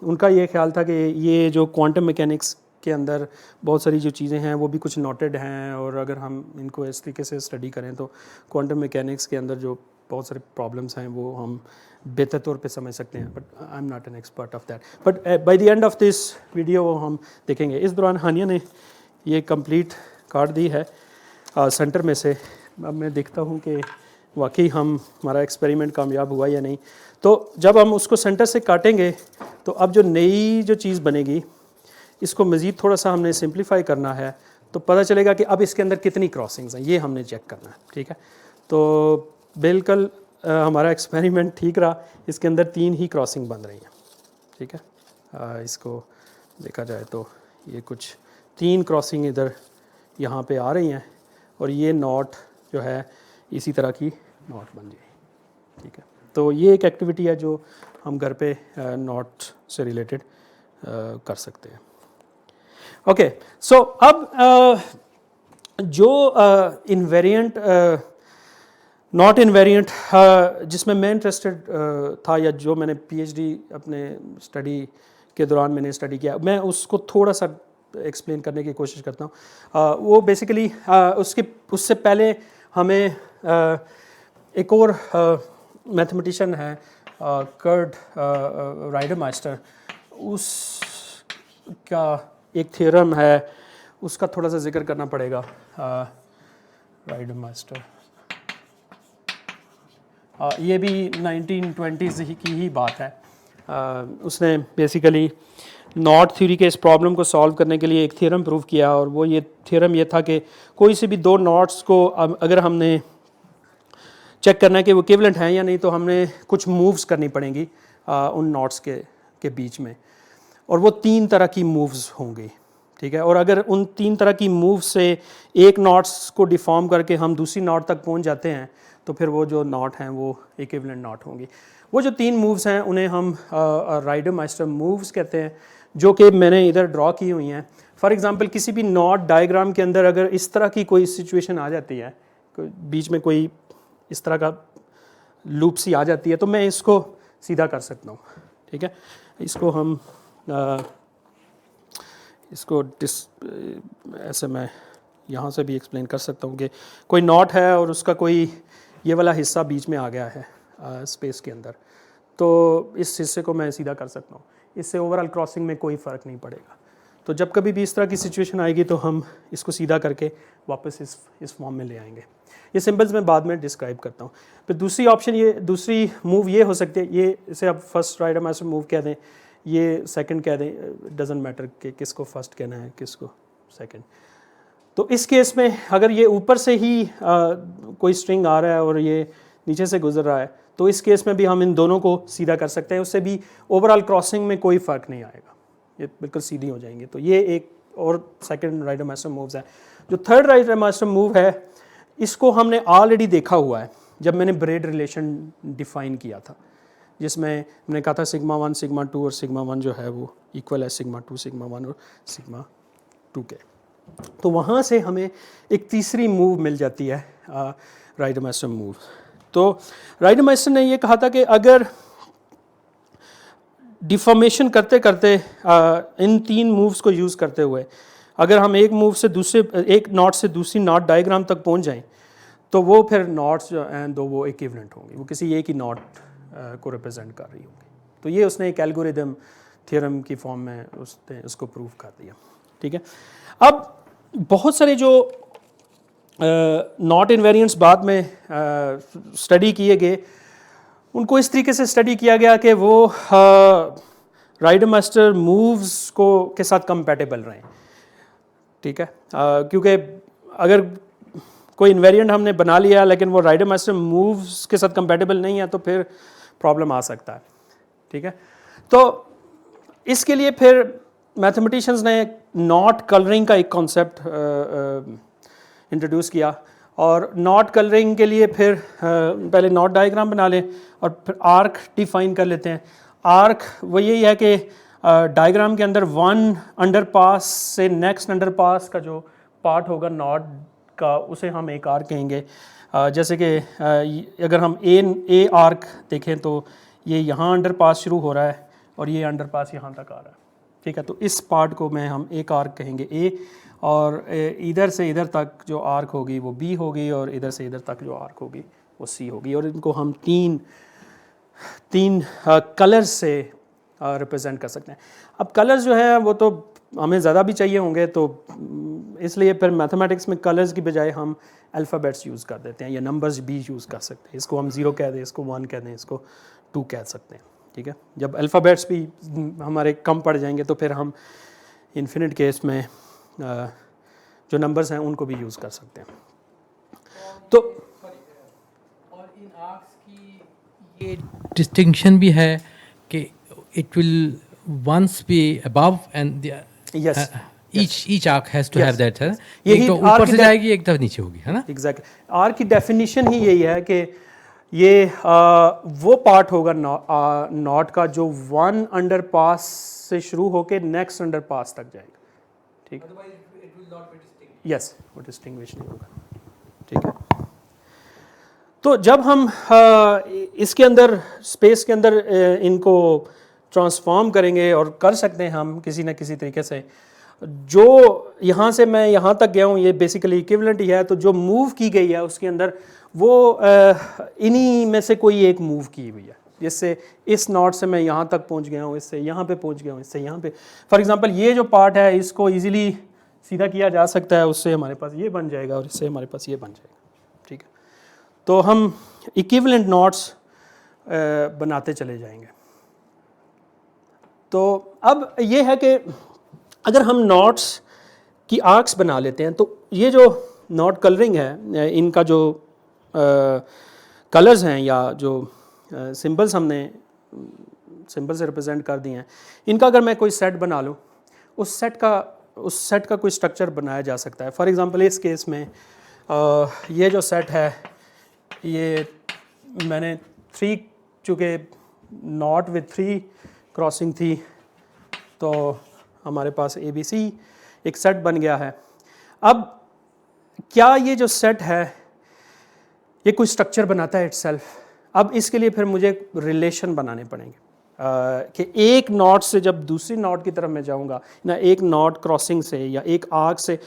उनका ये ख्याल था कि ये जो क्वांटम मैकेनिक्स के अंदर बहुत सारी जो चीज़ें हैं वो भी कुछ नोटेड हैं, और अगर हम इनको इस तरीके से स्टडी करें तो क्वांटम मैकेनिक्स के अंदर जो बहुत सारे प्रॉब्लम्स हैं वो हम बेहतर तौर पे समझ सकते हैं। But I am not an expert of that, but by the end of this video हम देखेंगे। इस दौरान हानिया ने ये कंप्लीट काट दी है सेंटर में से। अब मैं देखता हूँ कि वाकई हमारा एक्सपेरिमेंट कामयाब हुआ या नहीं। तो जब हम उसको सेंटर से काटेंगे तो अब जो नई जो चीज़ बनेगी, इसको मज़ीद थोड़ा सा हमने सिंप्लीफाई करना है, तो पता चलेगा कि अब इसके अंदर कितनी क्रॉसिंग्स हैं, ये हमने चेक करना है। ठीक है, तो बिल्कुल हमारा एक्सपेरिमेंट ठीक रहा, इसके अंदर 3 ही क्रॉसिंग बन रही हैं। ठीक है, इसको देखा जाए तो ये कुछ 3 क्रॉसिंग इधर यहाँ पे आ रही हैं, और ये नॉट जो है इसी तरह की नॉट बन जाएगी। ठीक है, तो ये एक एक्टिविटी है जो हम घर पे नॉट से रिलेटेड कर सकते हैं। ओके, सो अब जो इनवेरिएंट नॉट इनवेरिएंट जिसमें मैं इंटरेस्टेड था, या जो मैंने पीएचडी अपने स्टडी के दौरान मैंने स्टडी किया, मैं उसको थोड़ा सा एक्सप्लेन करने की कोशिश करता हूँ। वो बेसिकली उससे पहले हमें एक और मैथमेटिशियन है कर्ट राइडरमाइस्टर, उसका एक थ्योरम है, उसका थोड़ा सा जिक्र करना पड़ेगा। राइडरमाइस्टर ये भी 1920s की ही बात है। उसने बेसिकली नॉट थ्योरी के इस प्रॉब्लम को सॉल्व करने के लिए एक थ्योरम प्रूव किया, और वो ये थ्योरम ये था कि कोई से भी 2 नॉट्स को अगर हमने चेक करना है कि वो इक्विवेलेंट हैं या नहीं, तो हमने कुछ मूव्स करनी पड़ेंगी उन नॉट्स के बीच में, और वो 3 तरह की मूव्स होंगी। ठीक है, और अगर उन 3 तरह की मूव्स से एक नॉट्स को डिफॉर्म करके हम दूसरी नॉट तक पहुंच जाते हैं, तो फिर वो जो नॉट हैं वो इक्विवेलेंट नॉट होंगी। वो जो 3 मूव्स हैं उन्हें हम राइडरमाइस्टर मूव्स कहते हैं, जो कि मैंने इधर ड्रॉ की हुई हैं। फॉर एग्जांपल किसी भी नॉट डायग्राम के अंदर अगर इस तरह की कोई सिचुएशन आ जाती है, बीच में कोई इस तरह का लूप सी आ जाती है, तो मैं इसको सीधा कर सकता हूँ। ठीक है, इसको हम ऐसे मैं यहाँ से भी एक्सप्लेन कर सकता हूँ कि कोई नॉट है और उसका कोई ये वाला हिस्सा बीच में आ गया है स्पेस के अंदर, तो इस हिस्से को मैं सीधा कर सकता हूँ, इससे ओवरऑल क्रॉसिंग में कोई फ़र्क नहीं पड़ेगा। तो जब कभी भी इस तरह की सिचुएशन आएगी तो हम इसको सीधा करके वापस इस फॉर्म में ले आएंगे। ये सिंबल्स मैं बाद में डिस्क्राइब करता हूँ। फिर दूसरी मूव ये हो सकती है, ये इसे आप फर्स्ट राइडरमाइस्टर मूव कह दें, ये सेकंड कह दें, डजंट मैटर कि किसको फर्स्ट कहना है किसको सेकंड। तो इस केस में अगर ये ऊपर से ही कोई स्ट्रिंग आ रहा है और ये नीचे से गुजर रहा है, तो इस केस में भी हम इन दोनों को सीधा कर सकते हैं, उससे भी ओवरऑल क्रॉसिंग में कोई फ़र्क नहीं आएगा, ये बिल्कुल सीधी हो जाएंगे। तो ये एक और सेकंड राइडर मास्टर मूव्स हैं। जो थर्ड राइडर मास्टर मूव है इसको हमने ऑलरेडी देखा हुआ है जब मैंने ब्रेड रिलेशन डिफाइन किया था, जिसमें मैंने कहा था सिग्मा 1 सिग्मा 2 और सिग्मा 1 जो है वो इक्वल है सिग्मा 2 सिग्मा 1 और सिग्मा 2 के। तो वहाँ से हमें एक तीसरी मूव मिल जाती है राइडर मास्टर मूव। तो राइडर मास्टर ने ये कहा था कि अगर डिफॉर्मेशन करते करते इन 3 मूव्स को यूज़ करते हुए अगर हम एक मूव से एक नॉट से दूसरी नॉट डायग्राम तक पहुंच जाएं तो वो फिर नॉट्स जो हैं दो वो इक्विवेलेंट होंगी, वो किसी एक ही नॉट को रिप्रेजेंट कर रही होंगी। तो ये उसने एक एल्गोरिदम थ्योरम की फॉर्म में उसने उसको प्रूव कर दिया। ठीक है, अब बहुत सारे जो नॉट इनवेरिएंट्स बाद में स्टडी किए गए उनको इस तरीके से स्टडी किया गया कि वो राइडर मास्टर मूव्स को के साथ कंपैटिबल रहें। ठीक है, क्योंकि अगर कोई इन्वेरिएंट हमने बना लिया लेकिन वो राइडर मास्टर मूव्स के साथ कंपैटिबल नहीं है तो फिर प्रॉब्लम आ सकता है। ठीक है, तो इसके लिए फिर मैथमेटिशियंस ने नॉट कलरिंग का एक कॉन्सेप्ट इंट्रोड्यूस किया और नॉट कलरिंग के लिए फिर पहले नॉट डायग्राम बना लें और फिर आर्क डिफाइन कर लेते हैं। आर्क वो यही है कि डायग्राम के अंदर वन अंडरपास से नेक्स्ट अंडरपास का जो पार्ट होगा नॉट का उसे हम एक आर्क कहेंगे। जैसे कि अगर हम ए आर्क देखें तो ये यहाँ अंडरपास शुरू हो रहा है और ये अंडरपास यहाँ तक आ रहा है। ठीक है, तो इस पार्ट को मैं हम एक आर्क कहेंगे ए, और इधर से इधर तक जो आर्क होगी वो बी होगी और इधर से इधर तक जो आर्क होगी वो सी होगी, और इनको हम तीन कलर्स से रिप्रेजेंट कर सकते हैं। अब कलर्स जो है वो तो हमें ज़्यादा भी चाहिए होंगे, तो इसलिए फिर मैथमेटिक्स में कलर्स की बजाय हम अल्फ़ाबेट्स यूज़ कर देते हैं या नंबर्स भी यूज़ कर सकते हैं। इसको हम 0 कह दें, इसको 1 कह दें, इसको 2 कह सकते हैं। ठीक है, जब अल्फ़ाबेट्स भी हमारे कम पड़ जाएंगे तो फिर हम इन्फिनिट केस में जो नंबर्स हैं उनको भी यूज़ कर सकते हैं। तो और इन आर्क्स की ये डिस्टिंक्शन भी है कि it will once be above and yes each arc has to have that, है यही एक तो ऊपर से जाएगी एक तरफ नीचे होगी, है ना। एग्जैक्टली, आर्क की डेफिनेशन ही यही है कि ये वो पार्ट होगा नॉट का जो 1 अंडरपास से शुरू होकर नेक्स्ट अंडरपास तक जाएगा। ठीक है, यस, वो डिस्टिंग्विश नहीं होगा। ठीक है, तो जब हम इसके अंदर स्पेस के अंदर इनको ट्रांसफॉर्म करेंगे, और कर सकते हैं हम किसी न किसी तरीके से, जो यहाँ से मैं यहाँ तक गया हूँ ये बेसिकली इक्विवेलेंट ही है, तो जो मूव की गई है उसके अंदर वो इन्हीं में से कोई एक मूव की हुई है। जिससे इस नॉट से मैं यहाँ तक पहुँच गया हूँ, इससे यहाँ पे पहुँच गया हूँ, इससे यहाँ पे, फॉर एग्जांपल ये जो पार्ट है इसको इजीली सीधा किया जा सकता है, उससे हमारे पास ये बन जाएगा और इससे हमारे पास ये बन जाएगा। ठीक है, तो हम इक्विवेलेंट नॉट्स बनाते चले जाएंगे। तो अब ये है कि अगर हम नॉट्स की आर्क्स बना लेते हैं तो ये जो नॉट कलरिंग है, इनका जो कलर्स हैं या जो सिंबल्स हमने सिंबल से रिप्रेजेंट कर दिए हैं, इनका अगर मैं कोई सेट बना लूँ, उस सेट का कोई स्ट्रक्चर बनाया जा सकता है। फॉर एग्जांपल इस केस में ये जो सेट है, ये मैंने 3, चूँकि नॉट विद 3 क्रॉसिंग थी तो हमारे पास ABC एक सेट बन गया है। अब क्या ये जो सेट है ये कोई स्ट्रक्चर बनाता है इटसेल्फ? अब इसके लिए फिर मुझे रिलेशन बनाने पड़ेंगे कि एक नॉट से जब दूसरी नॉट की तरफ मैं जाऊंगा ना, एक नॉट क्रॉसिंग से या एक आर्क से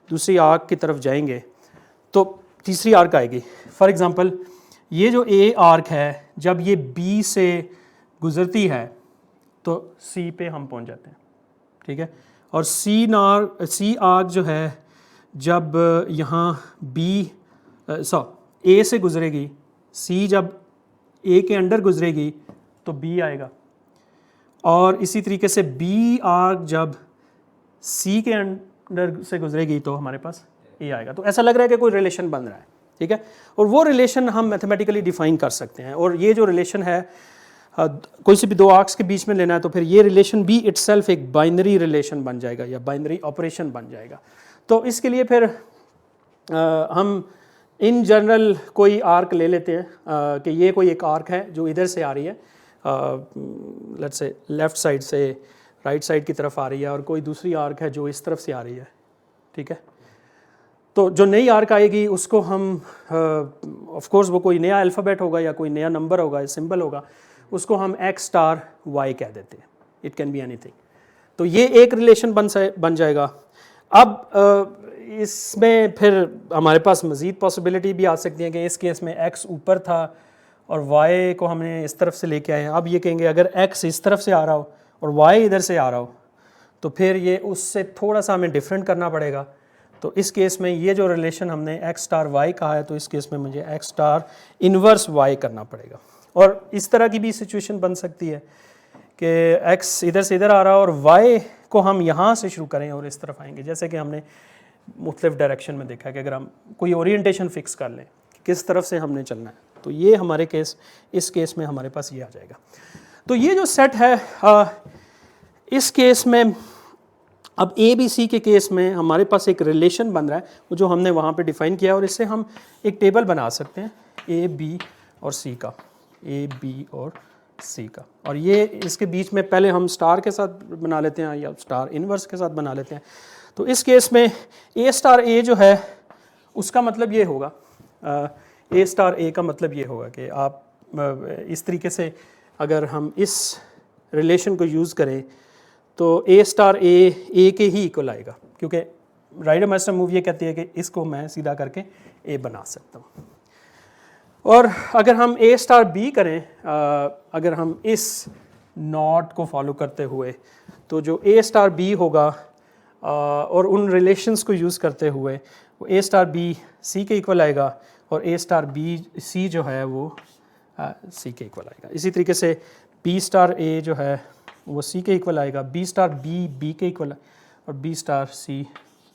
दूसरी आर्क की तरफ जाएंगे तो तीसरी आर्क आएगी। फॉर एग्जांपल ये जो A आर्क है, जब ये B से गुजरती है तो C पे हम पहुंच जाते हैं। ठीक है, और C आर्क जो है जब यहाँ A से गुजरेगी, C जब A के अंडर गुजरेगी तो B आएगा, और इसी तरीके से B आर्क जब C के अंडर से गुजरेगी तो हमारे पास A आएगा। तो ऐसा लग रहा है कि कोई रिलेशन बन रहा है। ठीक है, और वो रिलेशन हम मैथमेटिकली डिफाइन कर सकते हैं, और ये जो रिलेशन है कोई से भी दो आर्क्स के बीच में लेना है तो फिर ये रिलेशन भी इटसेल्फ एक बाइनरी रिलेशन बन जाएगा या बाइनरी ऑपरेशन बन जाएगा। तो इसके लिए फिर हम इन जनरल कोई आर्क ले लेते हैं कि ये कोई एक आर्क है जो इधर से आ रही है, लेट्स से लेफ़्ट साइड से राइट साइड की तरफ आ रही है, और कोई दूसरी आर्क है जो इस तरफ से आ रही है, ठीक है। तो जो नई आर्क आएगी उसको हम ऑफ कोर्स वो कोई नया अल्फ़ाबेट होगा या कोई नया नंबर होगा, सिंबल होगा, उसको हम x स्टार y कह देते हैं। It can be anything. तो ये एक रिलेशन बन जाएगा। अब इसमें फिर हमारे पास मज़ीद पॉसिबिलिटी भी आ सकती है कि इस केस में x ऊपर था और y को हमने इस तरफ से लेके आए हैं। अब ये कहेंगे अगर x इस तरफ से आ रहा हो और y इधर से आ रहा हो तो फिर ये उससे थोड़ा सा हमें डिफरेंट करना पड़ेगा। तो इस केस में ये जो रिलेशन हमने x स्टार y कहा है, तो इस केस में मुझे x स्टार इन्वर्स y करना पड़ेगा। और इस तरह की भी सिचुएशन बन सकती है कि x इधर से इधर आ रहा है और y को हम यहाँ से शुरू करें और इस तरफ आएंगे, जैसे कि हमने मुख्तलिफ डायरेक्शन में देखा कि अगर हम कोई ओरिएंटेशन फिक्स कर लें कि किस तरफ से हमने चलना है, तो ये हमारे इस केस में हमारे पास ये आ जाएगा। तो ये जो सेट है इस केस में, अब ए बी सी के केस में हमारे पास एक रिलेशन बन रहा है वो जो हमने वहाँ पे डिफ़ाइन किया, और इससे हम एक टेबल बना सकते हैं ए बी और सी का, ए बी और सी का। और ये इसके बीच में पहले हम स्टार के साथ बना लेते हैं या स्टार इनवर्स के साथ बना लेते हैं। तो इस केस में ए स्टार ए जो है उसका मतलब ये होगा, ए स्टार ए का मतलब ये होगा कि आप इस तरीके से अगर हम इस रिलेशन को यूज़ करें तो ए स्टार ए के ही इक्वल आएगा, क्योंकि राइडर मास्टर मूव ये कहती है कि इसको मैं सीधा करके ए बना सकता हूँ। और अगर हम ए स्टार बी करें, अगर हम इस नॉट को फॉलो करते हुए, तो जो ए स्टार बी होगा और उन रिलेशंस को यूज़ करते हुए वो ए स्टार बी सी के इक्वल आएगा और ए स्टार बी सी जो है वो सी के इक्वल आएगा। इसी तरीके से बी स्टार ए जो है वो सी के इक्वल आएगा, बी स्टार बी बी के इक्वल और बी स्टार सी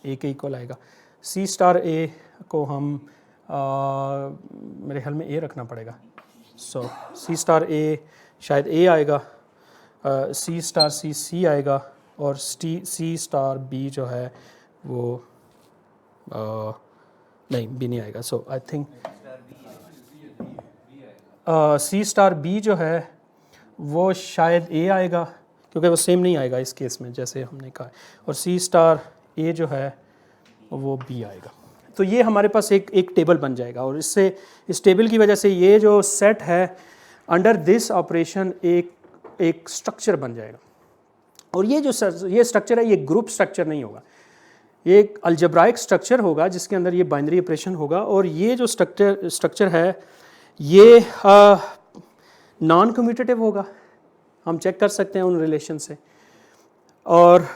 ए के इक्वल आएगा। सी स्टार ए को हम मेरे ख्याल में ए रखना पड़ेगा, सो सी स्टार ए शायद ए आएगा, सी स्टार सी सी आएगा और सी स्टार बी जो है वो नहीं बी नहीं आएगा। So I think C star B जो है वो शायद ए आएगा, क्योंकि वो सेम नहीं आएगा इस केस में जैसे हमने कहा, और सी स्टार ए जो है वो बी आएगा। तो ये हमारे पास एक टेबल बन जाएगा, और इससे इस टेबल की वजह से ये जो सेट है अंडर दिस ऑपरेशन एक स्ट्रक्चर बन जाएगा। और ये जो ये स्ट्रक्चर है ये ग्रुप स्ट्रक्चर नहीं होगा, ये एक अलजेब्राइक स्ट्रक्चर होगा जिसके अंदर ये बाइनरी ऑपरेशन होगा। और ये जो स्ट्रक्चर है ये नॉन कम्यूटेटिव होगा, हम चेक कर सकते हैं उन रिलेशन से। और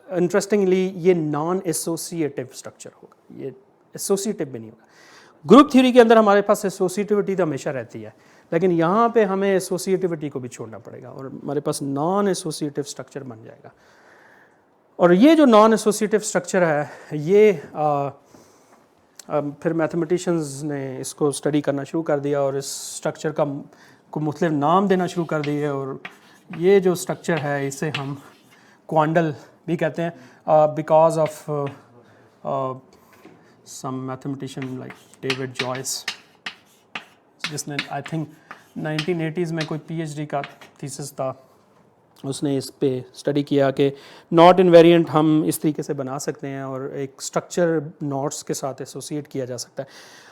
इंटरेस्टिंगली ये नॉन एसोसिएटिव स्ट्रक्चर होगा, ये एसोसिएटिव भी नहीं होगा। ग्रुप थ्योरी के अंदर हमारे पास एसोसिएटिविटी तो हमेशा रहती है, लेकिन यहाँ पे हमें एसोसिएटिविटी को भी छोड़ना पड़ेगा और हमारे पास नॉन एसोसिएटिव स्ट्रक्चर बन जाएगा। और ये जो नॉन एसोसिएटिव स्ट्रक्चर है ये फिर मैथमेटिशियंस ने इसको स्टडी करना शुरू कर दिया और इस स्ट्रक्चर को मुख्तलिफ नाम देना शुरू कर दिए। और ये जो स्ट्रक्चर है इसे हम क्वांडल भी कहते हैं, because of some mathematician like David Joyce, जिसने आई थिंक 1980s में कोई पीएचडी का थीसिस था, उसने इस पे स्टडी किया कि नॉट इनवेरिएंट हम इस तरीके से बना सकते हैं और एक स्ट्रक्चर नॉट्स के साथ एसोसिएट किया जा सकता है,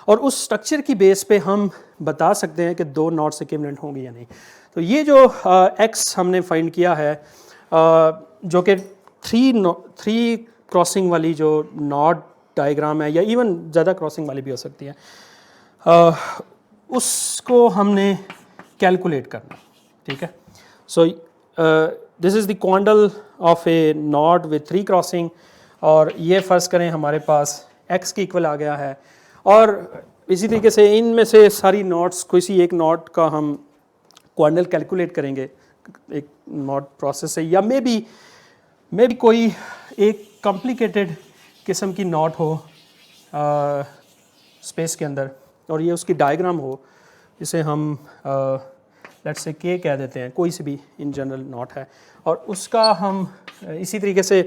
और उस स्ट्रक्चर की बेस पे हम बता सकते हैं कि दो नॉट्स इक्विवेलेंट होंगी या नहीं। तो ये जो एक्स हमने फाइंड किया है जो कि थ्री क्रॉसिंग वाली जो नॉट डायग्राम है या इवन ज़्यादा क्रॉसिंग वाली भी हो सकती है, उसको हमने कैलकुलेट करना, ठीक है। So this is the quandle of a knot with 3 crossing, और ये फ़र्ज़ करें हमारे पास x के इक्वल आ गया है। और इसी तरीके से इनमें से सारी नॉट्स, किसी एक नॉट का हम क्वांडल कैलकुलेट करेंगे एक नॉट प्रोसेस से, या मे बी कोई एक कॉम्प्लिकेटेड किस्म की नॉट हो स्पेस के अंदर और ये उसकी डायग्राम हो, इसे हम लेट्स से के कह देते हैं, कोई सी भी इन जनरल नॉट है, और उसका हम इसी तरीके से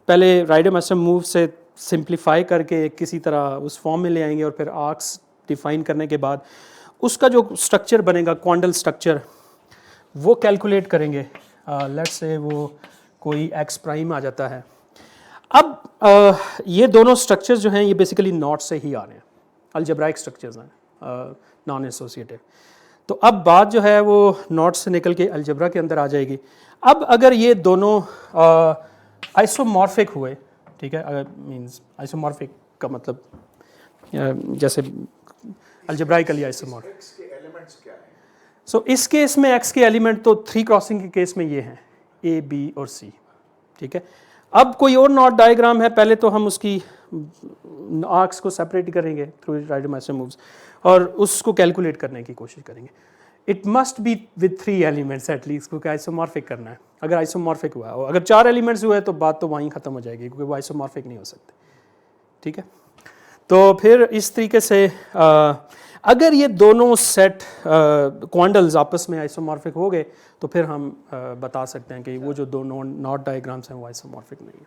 पहले राइडोमेस्टर मूव से सिंप्लीफाई करके किसी तरह उस फॉर्म में ले आएंगे और फिर आर्क्स डिफाइन करने के बाद उसका जो स्ट्रक्चर बनेगा क्वांटल स्ट्रक्चर वो कैलकुलेट करेंगे। लेट्स से वो कोई एक्स प्राइम आ जाता है। अब ये दोनों स्ट्रक्चर्स जो हैं ये बेसिकली नॉट से ही आ रहे हैं, अलजेब्राइक स्ट्रक्चर्स हैं, नॉन एसोसिएटिव। तो अब बात जो है वो नॉट से निकल के अलजेब्रा के अंदर आ जाएगी। अब अगर ये दोनों आइसोमॉर्फिक हुए, ठीक है, अगर मींस आइसोमॉर्फिक का मतलब जैसे अलजेब्राइकली आइसोमॉर्फिक। सो इस केस में एक्स के एलिमेंट तो 3 क्रॉसिंग के केस में ये हैं ए बी और सी, ठीक है। अब कोई और नॉट डायग्राम है, पहले तो हम उसकी आर्क्स को सेपरेट करेंगे थ्रू राइडोमेस्टर मूव्स और उसको कैलकुलेट करने की कोशिश करेंगे। It must be with 3 elements at least, क्योंकि आइसोमॉर्फिक करना है। अगर आइसोमॉर्फिक हुआ और अगर 4 एलिमेंट्स हुए तो बात तो वहीं ख़त्म हो जाएगी, क्योंकि वो आइसोमॉर्फिक नहीं हो सकते, ठीक है। तो फिर इस तरीके से अगर ये दोनों सेट क्वांटल्स आपस में आइसोमॉर्फिक हो गए तो फिर हम बता सकते हैं कि वो जो दो नॉट डायग्राम्स हैं वो आइसोमॉर्फिक नहीं है।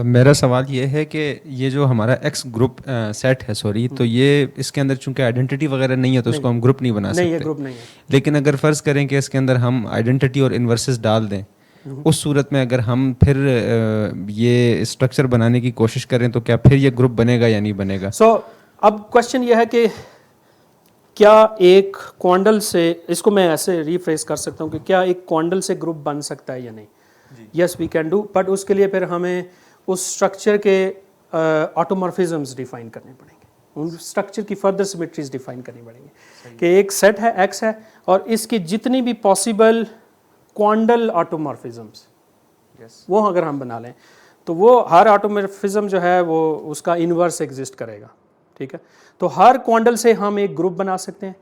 मेरा सवाल ये है कि ये जो हमारा एक्स ग्रुप सेट है, सॉरी, तो ये इसके अंदर चूंकि आइडेंटिटी वगैरह नहीं है तो उसको हम ग्रुप नहीं बना सकते। नहीं, ये ग्रुप नहीं है। लेकिन अगर फ़र्ज़ करें कि इसके अंदर हम आइडेंटिटी और इन्वर्सेस डाल दें, उस सूरत में अगर हम फिर ये स्ट्रक्चर बनाने की कोशिश करें तो क्या फिर ये ग्रुप बनेगा या नहीं बनेगा? अब क्वेश्चन ये है कि क्या एक क्वांटल से, इसको मैं ऐसे रिफ्रेस कर सकता हूँ कि क्या एक क्वांटल से ग्रुप बन सकता है या नहीं। Yes we can do, but उसके लिए फिर हमें उस स्ट्रक्चर के ऑटोमॉर्फिज्म्स डिफाइन करने पड़ेंगे, उन स्ट्रक्चर की फर्दर सिमेट्रीज डिफाइन करनी पड़ेंगी कि एक सेट है एक्स है और इसकी जितनी भी पॉसिबल क्वांटल ऑटोमॉर्फिज्म्स वो अगर हम बना लें तो वो हर ऑटोमॉर्फिज्म जो है वो उसका इन्वर्स एग्जिस्ट करेगा, ठीक है। तो हर क्वांटल से हम एक ग्रुप बना सकते हैं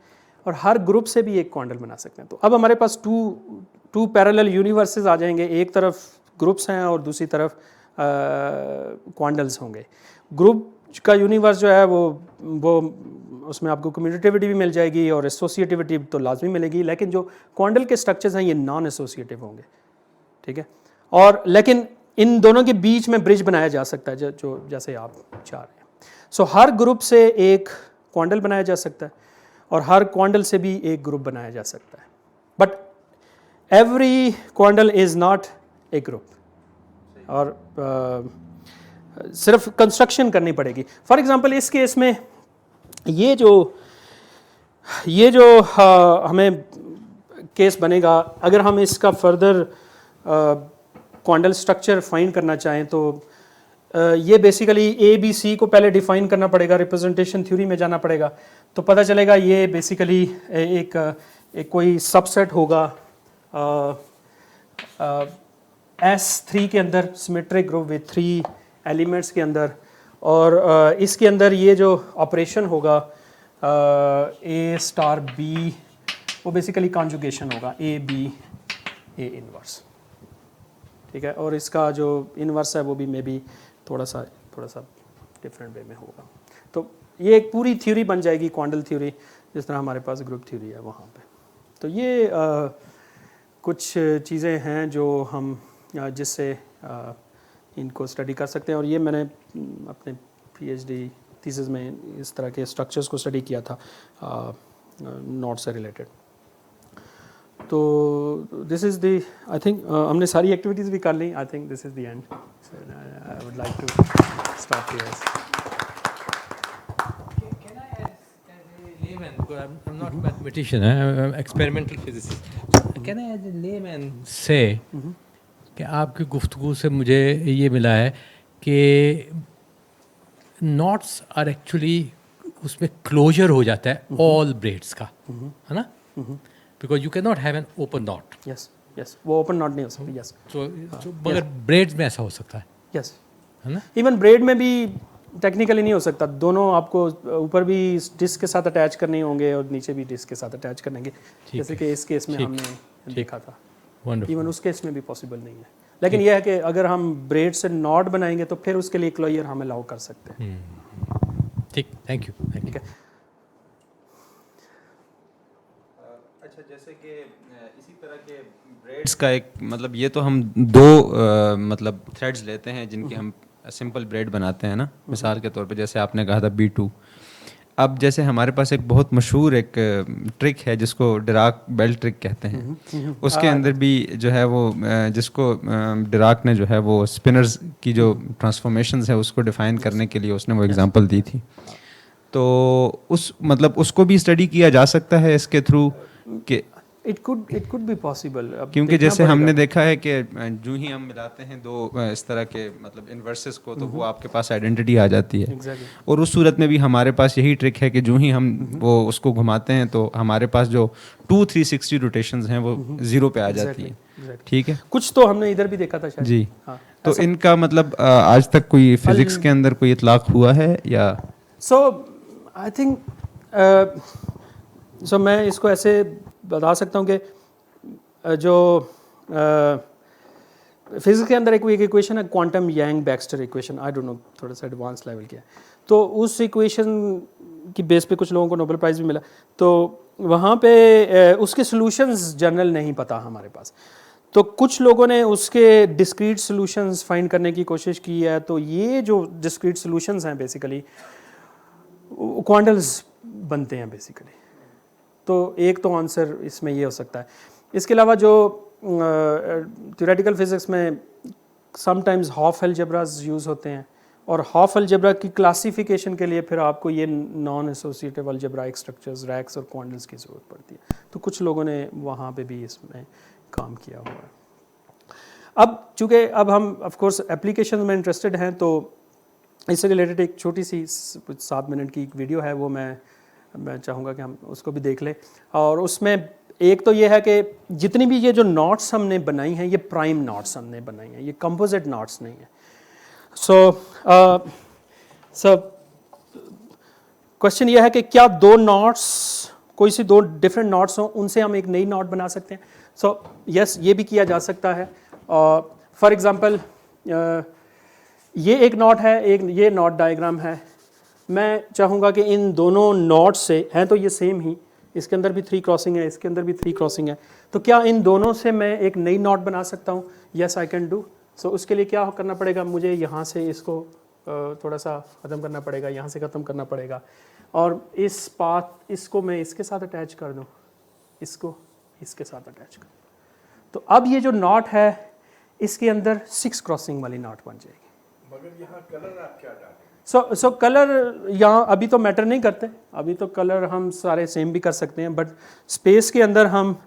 और हर ग्रुप से भी एक क्वांटल बना सकते हैं। तो अब हमारे पास टू पैरेलल यूनिवर्सेस आ जाएंगे, एक तरफ ग्रुप्स हैं और दूसरी तरफ क्वांटल्स होंगे। ग्रुप का यूनिवर्स जो है वो उसमें आपको कम्यूटेटिविटी भी मिल जाएगी और एसोसिएटिविटी तो लाजमी मिलेगी, लेकिन जो क्वांटल के स्ट्रक्चर्स हैं ये नॉन एसोसिएटिव होंगे, ठीक है। और लेकिन इन दोनों के बीच में ब्रिज बनाया जा सकता है जो जैसे आप चाह रहे हैं। सो हर ग्रुप से एक क्वांटल बनाया जा सकता है और हर क्वांटल से भी एक ग्रुप बनाया जा सकता है, but every quantal is not a group. और सिर्फ कंस्ट्रक्शन करनी पड़ेगी। फॉर एग्जांपल इस केस में ये जो हमें केस बनेगा, अगर हम इसका फर्दर क्वांटल स्ट्रक्चर फाइंड करना चाहें तो ये बेसिकली ए बी सी को पहले डिफाइन करना पड़ेगा, रिप्रेजेंटेशन थ्योरी में जाना पड़ेगा, तो पता चलेगा ये बेसिकली एक कोई सबसेट होगा S3 के अंदर, सिमेट्रिक ग्रुप विद 3 एलिमेंट्स के अंदर, और इसके अंदर ये जो ऑपरेशन होगा A स्टार B वो बेसिकली कॉन्जुगेशन होगा A B A इनवर्स, ठीक है। और इसका जो इनवर्स है वो भी मे बी थोड़ा सा डिफरेंट वे में होगा। तो ये एक पूरी थ्योरी बन जाएगी, क्वांटल थ्योरी, जिस तरह हमारे पास ग्रुप थ्योरी है वहाँ पे। तो ये कुछ चीज़ें हैं जो हम जिससे इनको स्टडी कर सकते हैं, और ये मैंने अपने PhD थीसिस में इस तरह के स्ट्रक्चर्स को स्टडी किया था नॉट से रिलेटेड। तो this is the, I think हमने सारी एक्टिविटीज़ भी कर ली। I think this is the end. I would like to stop here. Can I, as a layman, because I'm not a mathematician, I'm experimental physicist. Can I, as a layman, say कि आपकी गुफ्तगू से मुझे ये मिला है कि knots are actually उसमें क्लोजर हो जाता है ऑल ब्रेड्स का, है ना, because you can not have an open not. Yes yes, वो ओपन नॉट नहीं हो सकती। यस, तो मगर ब्रेड्स में ऐसा हो सकता है। यस, है ना। इवन ब्रेड में भी टेक्निकली नहीं हो सकता, दोनों आपको ऊपर भी डिस्क के साथ अटैच करने होंगे और नीचे भी डिस्क के साथ अटैच करेंगे, जैसे कि इस केस में हमने देखा था। इवन उस केस में भी पॉसिबल नहीं है, लेकिन यह है कि अगर हम ब्रेड से नॉट बनाएंगे तो फिर उसके लिए क्लोजर हम अलाउ कर सकते हैं। ठीक, थैंक यू। ठीक है। जैसे कि इसी तरह के ब्रेड्स का एक मतलब ये तो हम दो मतलब थ्रेड्स लेते हैं जिनके हम सिंपल ब्रेड बनाते हैं ना, मिसाल के तौर पे जैसे आपने कहा था B2। अब जैसे हमारे पास एक बहुत मशहूर एक ट्रिक है जिसको डिराक बेल ट्रिक कहते हैं, उसके अंदर भी जो है वो जिसको डिराक ने जो है वो स्पिनर्स की जो ट्रांसफॉर्मेशंस है उसको डिफाइन करने के लिए उसने वो एग्जांपल दी थी। तो उस मतलब उसको भी स्टडी किया जा सकता है इसके थ्रू कि इट कुड बी पॉसिबल, क्योंकि जैसे हमने देखा है कि जो ही हम मिलाते हैं दो इस तरह के मतलब इन्वर्सेस को तो वो आपके पास आइडेंटिटी आ जाती है। Exactly. और उस सूरत में भी हमारे पास यही ट्रिक है कि जो ही हम वो उसको घुमाते हैं तो हमारे पास जो 360 रोटेशंस हैं वो जीरो पे आ जाती है। ठीक है, कुछ तो हमने इधर भी देखा था शायद। जी। हाँ, तो इनका मतलब आज तक कोई फिजिक्स के अंदर कोई इतलाक हुआ है या? सो आई थिंक सो मैं इसको ऐसे बता सकता हूँ कि जो फिजिक्स के अंदर एक इक्वेशन है quantum Yang Baxter equation, I don't no थोड़ा सा एडवांस लेवल की है, तो उस इक्वेशन की बेस पे कुछ लोगों को नोबेल प्राइज़ भी मिला। तो वहाँ पे उसके सॉल्यूशंस जनरल नहीं पता हमारे पास, तो कुछ लोगों ने उसके डिस्क्रीट सॉल्यूशंस फाइंड करने की कोशिश की है। तो ये जो डिस्क्रीट सॉल्यूशंस हैं बेसिकली क्वांटल्स बनते हैं बेसिकली। तो एक तो आंसर इसमें ये हो सकता है। इसके अलावा जो थ्योरेटिकल फिजिक्स में समटाइम्स हाफ अलजेब्रास यूज़ होते हैं, और हाफ अलजेब्रा की क्लासिफिकेशन के लिए फिर आपको ये non associative algebraic structures racks और क्वांटल्स की ज़रूरत पड़ती है। तो कुछ लोगों ने वहाँ पे भी इसमें काम किया हुआ है। अब चूँकि अब हम ऑफ कोर्स एप्लीकेशन में इंटरेस्टेड हैं, तो इससे रिलेटेड एक छोटी सी 7 मिनट की एक वीडियो है, वो मैं चाहूँगा कि हम उसको भी देख लें। और उसमें एक तो ये है कि जितनी भी ये जो नॉट्स हमने बनाई हैं ये प्राइम नॉट्स हमने बनाई हैं, ये कंपोजिट नॉट्स नहीं है। सो क्वेश्चन ये है कि क्या दो नॉट्स, कोई सी दो डिफरेंट नॉट्स हों, उनसे हम एक नई नॉट बना सकते हैं? सो यस, ये भी किया जा सकता है। फॉर एग्ज़ाम्पल ये एक नॉट है, एक ये नॉट डायग्राम है। मैं चाहूँगा कि इन दोनों नॉट्स से हैं तो ये सेम ही, इसके अंदर भी 3 क्रॉसिंग है, इसके अंदर भी 3 क्रॉसिंग है, तो क्या इन दोनों से मैं एक नई नॉट बना सकता हूँ? Yes I can do. So उसके लिए क्या करना पड़ेगा, मुझे यहाँ से इसको थोड़ा सा ख़त्म करना पड़ेगा, यहाँ से ख़त्म करना पड़ेगा, और इस पाथ इसको मैं इसके साथ अटैच कर दूँ, इसको इसके साथ अटैच कर। तो अब ये जो नॉट है इसके अंदर 6 क्रॉसिंग वाली नॉट बन जाएगी। मगर यहाँ कलर आप क्या डालें? सो कलर यहाँ अभी तो मैटर नहीं करते, अभी तो कलर हम सारे सेम भी कर सकते हैं, बट स्पेस के अंदर हम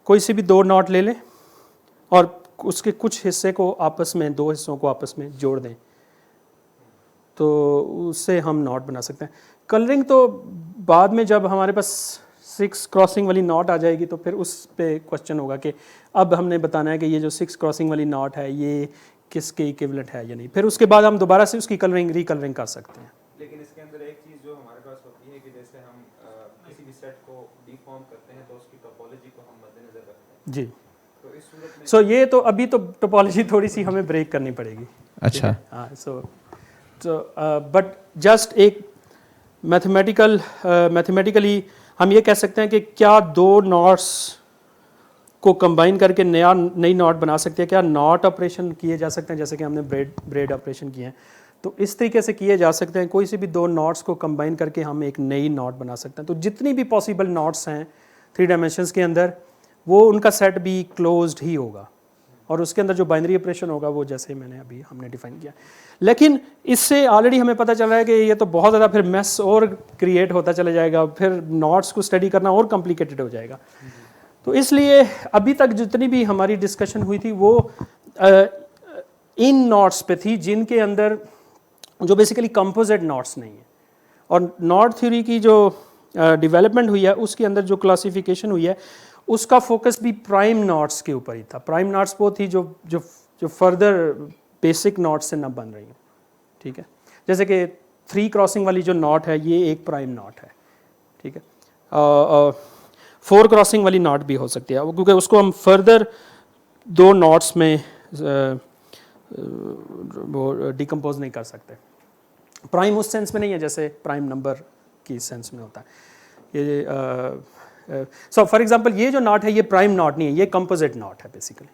कोई सी भी 2 नॉट ले लें और उसके कुछ हिस्से को आपस में, 2 हिस्सों को आपस में जोड़ दें, तो उससे हम नॉट बना सकते हैं। कलरिंग तो बाद में जब हमारे पास 6 क्रॉसिंग वाली नॉट आ जाएगी तो फिर उस पे क्वेश्चन होगा कि अब हमने बताना है कि ये जो 6 क्रॉसिंग वाली नॉट है ये किसके इक्विवेलेंट है या नहीं, फिर उसके बाद हम दोबारा से उसकी रिकलरिंग कर सकते हैं। लेकिन इसके अंदर एक चीज़ जो हमारे पास होती है कि जैसे हम किसी भी सेट को डिफॉर्म करते हैं तो उसकी टोपोलॉजी को हम मद्देनजर रखते हैं जी। तो इस सूरत में सो ये तो अभी तो टोपोलॉजी थोड़ी सी हमें ब्रेक करनी पड़ेगी। अच्छा। हाँ, सो बट जस्ट एक मैथमेटिकली हम ये कह सकते हैं कि क्या 2 नॉट्स को कंबाइन करके नई नॉट बना सकते हैं, क्या नॉट ऑपरेशन किए जा सकते हैं जैसे कि हमने ब्रेड ऑपरेशन किए हैं, तो इस तरीके से किए जा सकते हैं। कोई सी भी 2 नॉट्स को कंबाइन करके हम एक नई नॉट बना सकते हैं। तो जितनी भी पॉसिबल नॉट्स हैं 3 डायमेंशंस के अंदर, वो उनका सेट भी क्लोज्ड ही होगा, और उसके अंदर जो बाइनरी ऑपरेशन होगा वो जैसे मैंने अभी हमने डिफाइन किया। लेकिन इससे ऑलरेडी हमें पता चल रहा है कि ये तो बहुत ज़्यादा फिर मेस और क्रिएट होता चला जाएगा, फिर नॉट्स को स्टडी करना और कॉम्प्लिकेटेड हो जाएगा। तो इसलिए अभी तक जितनी भी हमारी डिस्कशन हुई थी वो इन नॉट्स पे थी जिनके अंदर जो बेसिकली कंपोजिट नॉट्स नहीं है, और नॉट थ्योरी की जो डेवलपमेंट हुई है उसके अंदर जो क्लासिफिकेशन हुई है उसका फोकस भी प्राइम नॉट्स के ऊपर ही था। प्राइम नॉट्स वो थी जो फर्दर बेसिक नॉट्स से न बन रही हैं, ठीक है। जैसे कि 3 क्रॉसिंग वाली जो नॉट है ये एक प्राइम नॉट है, ठीक है। 4 क्रॉसिंग वाली नॉट भी हो सकती है, क्योंकि उसको हम फर्दर 2 नॉट्स में वो डिकम्पोज नहीं कर सकते। प्राइम उस सेंस में नहीं है जैसे प्राइम नंबर की सेंस में होता है। ये सो फॉर एग्जांपल ये जो नॉट है ये प्राइम नॉट नहीं है, ये कंपोजिट नॉट है basically.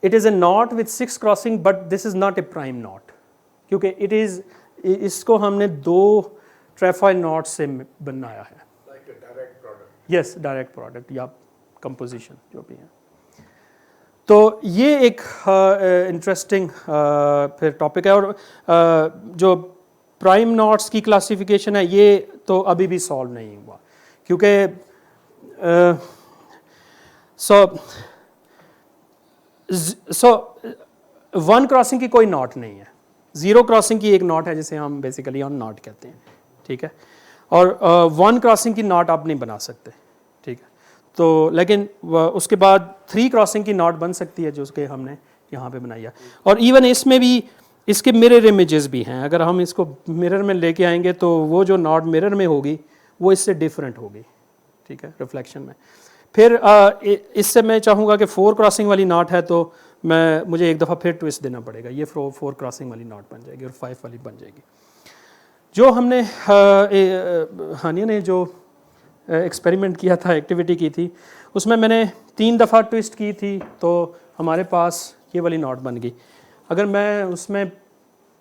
It is A knot with 6 crossing but this is not a prime not, क्योंकि इट इज़, इसको हमने 2 ट्रेफॉइल नॉट से बनाया है. यस, डायरेक्ट प्रोडक्ट या कंपोजिशन जो भी है. तो ये एक इंटरेस्टिंग फिर टॉपिक है. और जो प्राइम नॉट्स की क्लासिफिकेशन है ये तो अभी भी सॉल्व नहीं हुआ, क्योंकि सो 1 क्रॉसिंग की कोई नॉट नहीं है, 0 क्रॉसिंग की एक नॉट है जिसे हम बेसिकली ऑन नॉट कहते हैं, ठीक है. और 1 क्रॉसिंग की नॉट आप नहीं बना सकते, ठीक है. तो लेकिन उसके बाद 3 क्रॉसिंग की नॉट बन सकती है जो उसके हमने यहाँ पे बनाई है. और इवन इसमें भी इसके मिरर इमेजेस भी हैं. अगर हम इसको मिरर में लेके आएंगे तो वो जो नॉट मिरर में होगी वो इससे डिफरेंट होगी, ठीक है, रिफ्लेक्शन में. फिर इससे मैं चाहूँगा कि 4 क्रॉसिंग वाली नॉट है तो मुझे एक दफ़ा फिर ट्विस्ट देना पड़ेगा, ये 4 क्रॉसिंग वाली नॉट बन जाएगी और 5 वाली बन जाएगी. जो हमने हानिया ने जो एक्सपेरिमेंट किया था, एक्टिविटी की थी, उसमें मैंने 3 दफ़ा ट्विस्ट की थी तो हमारे पास ये वाली नॉट बन गई. अगर मैं उसमें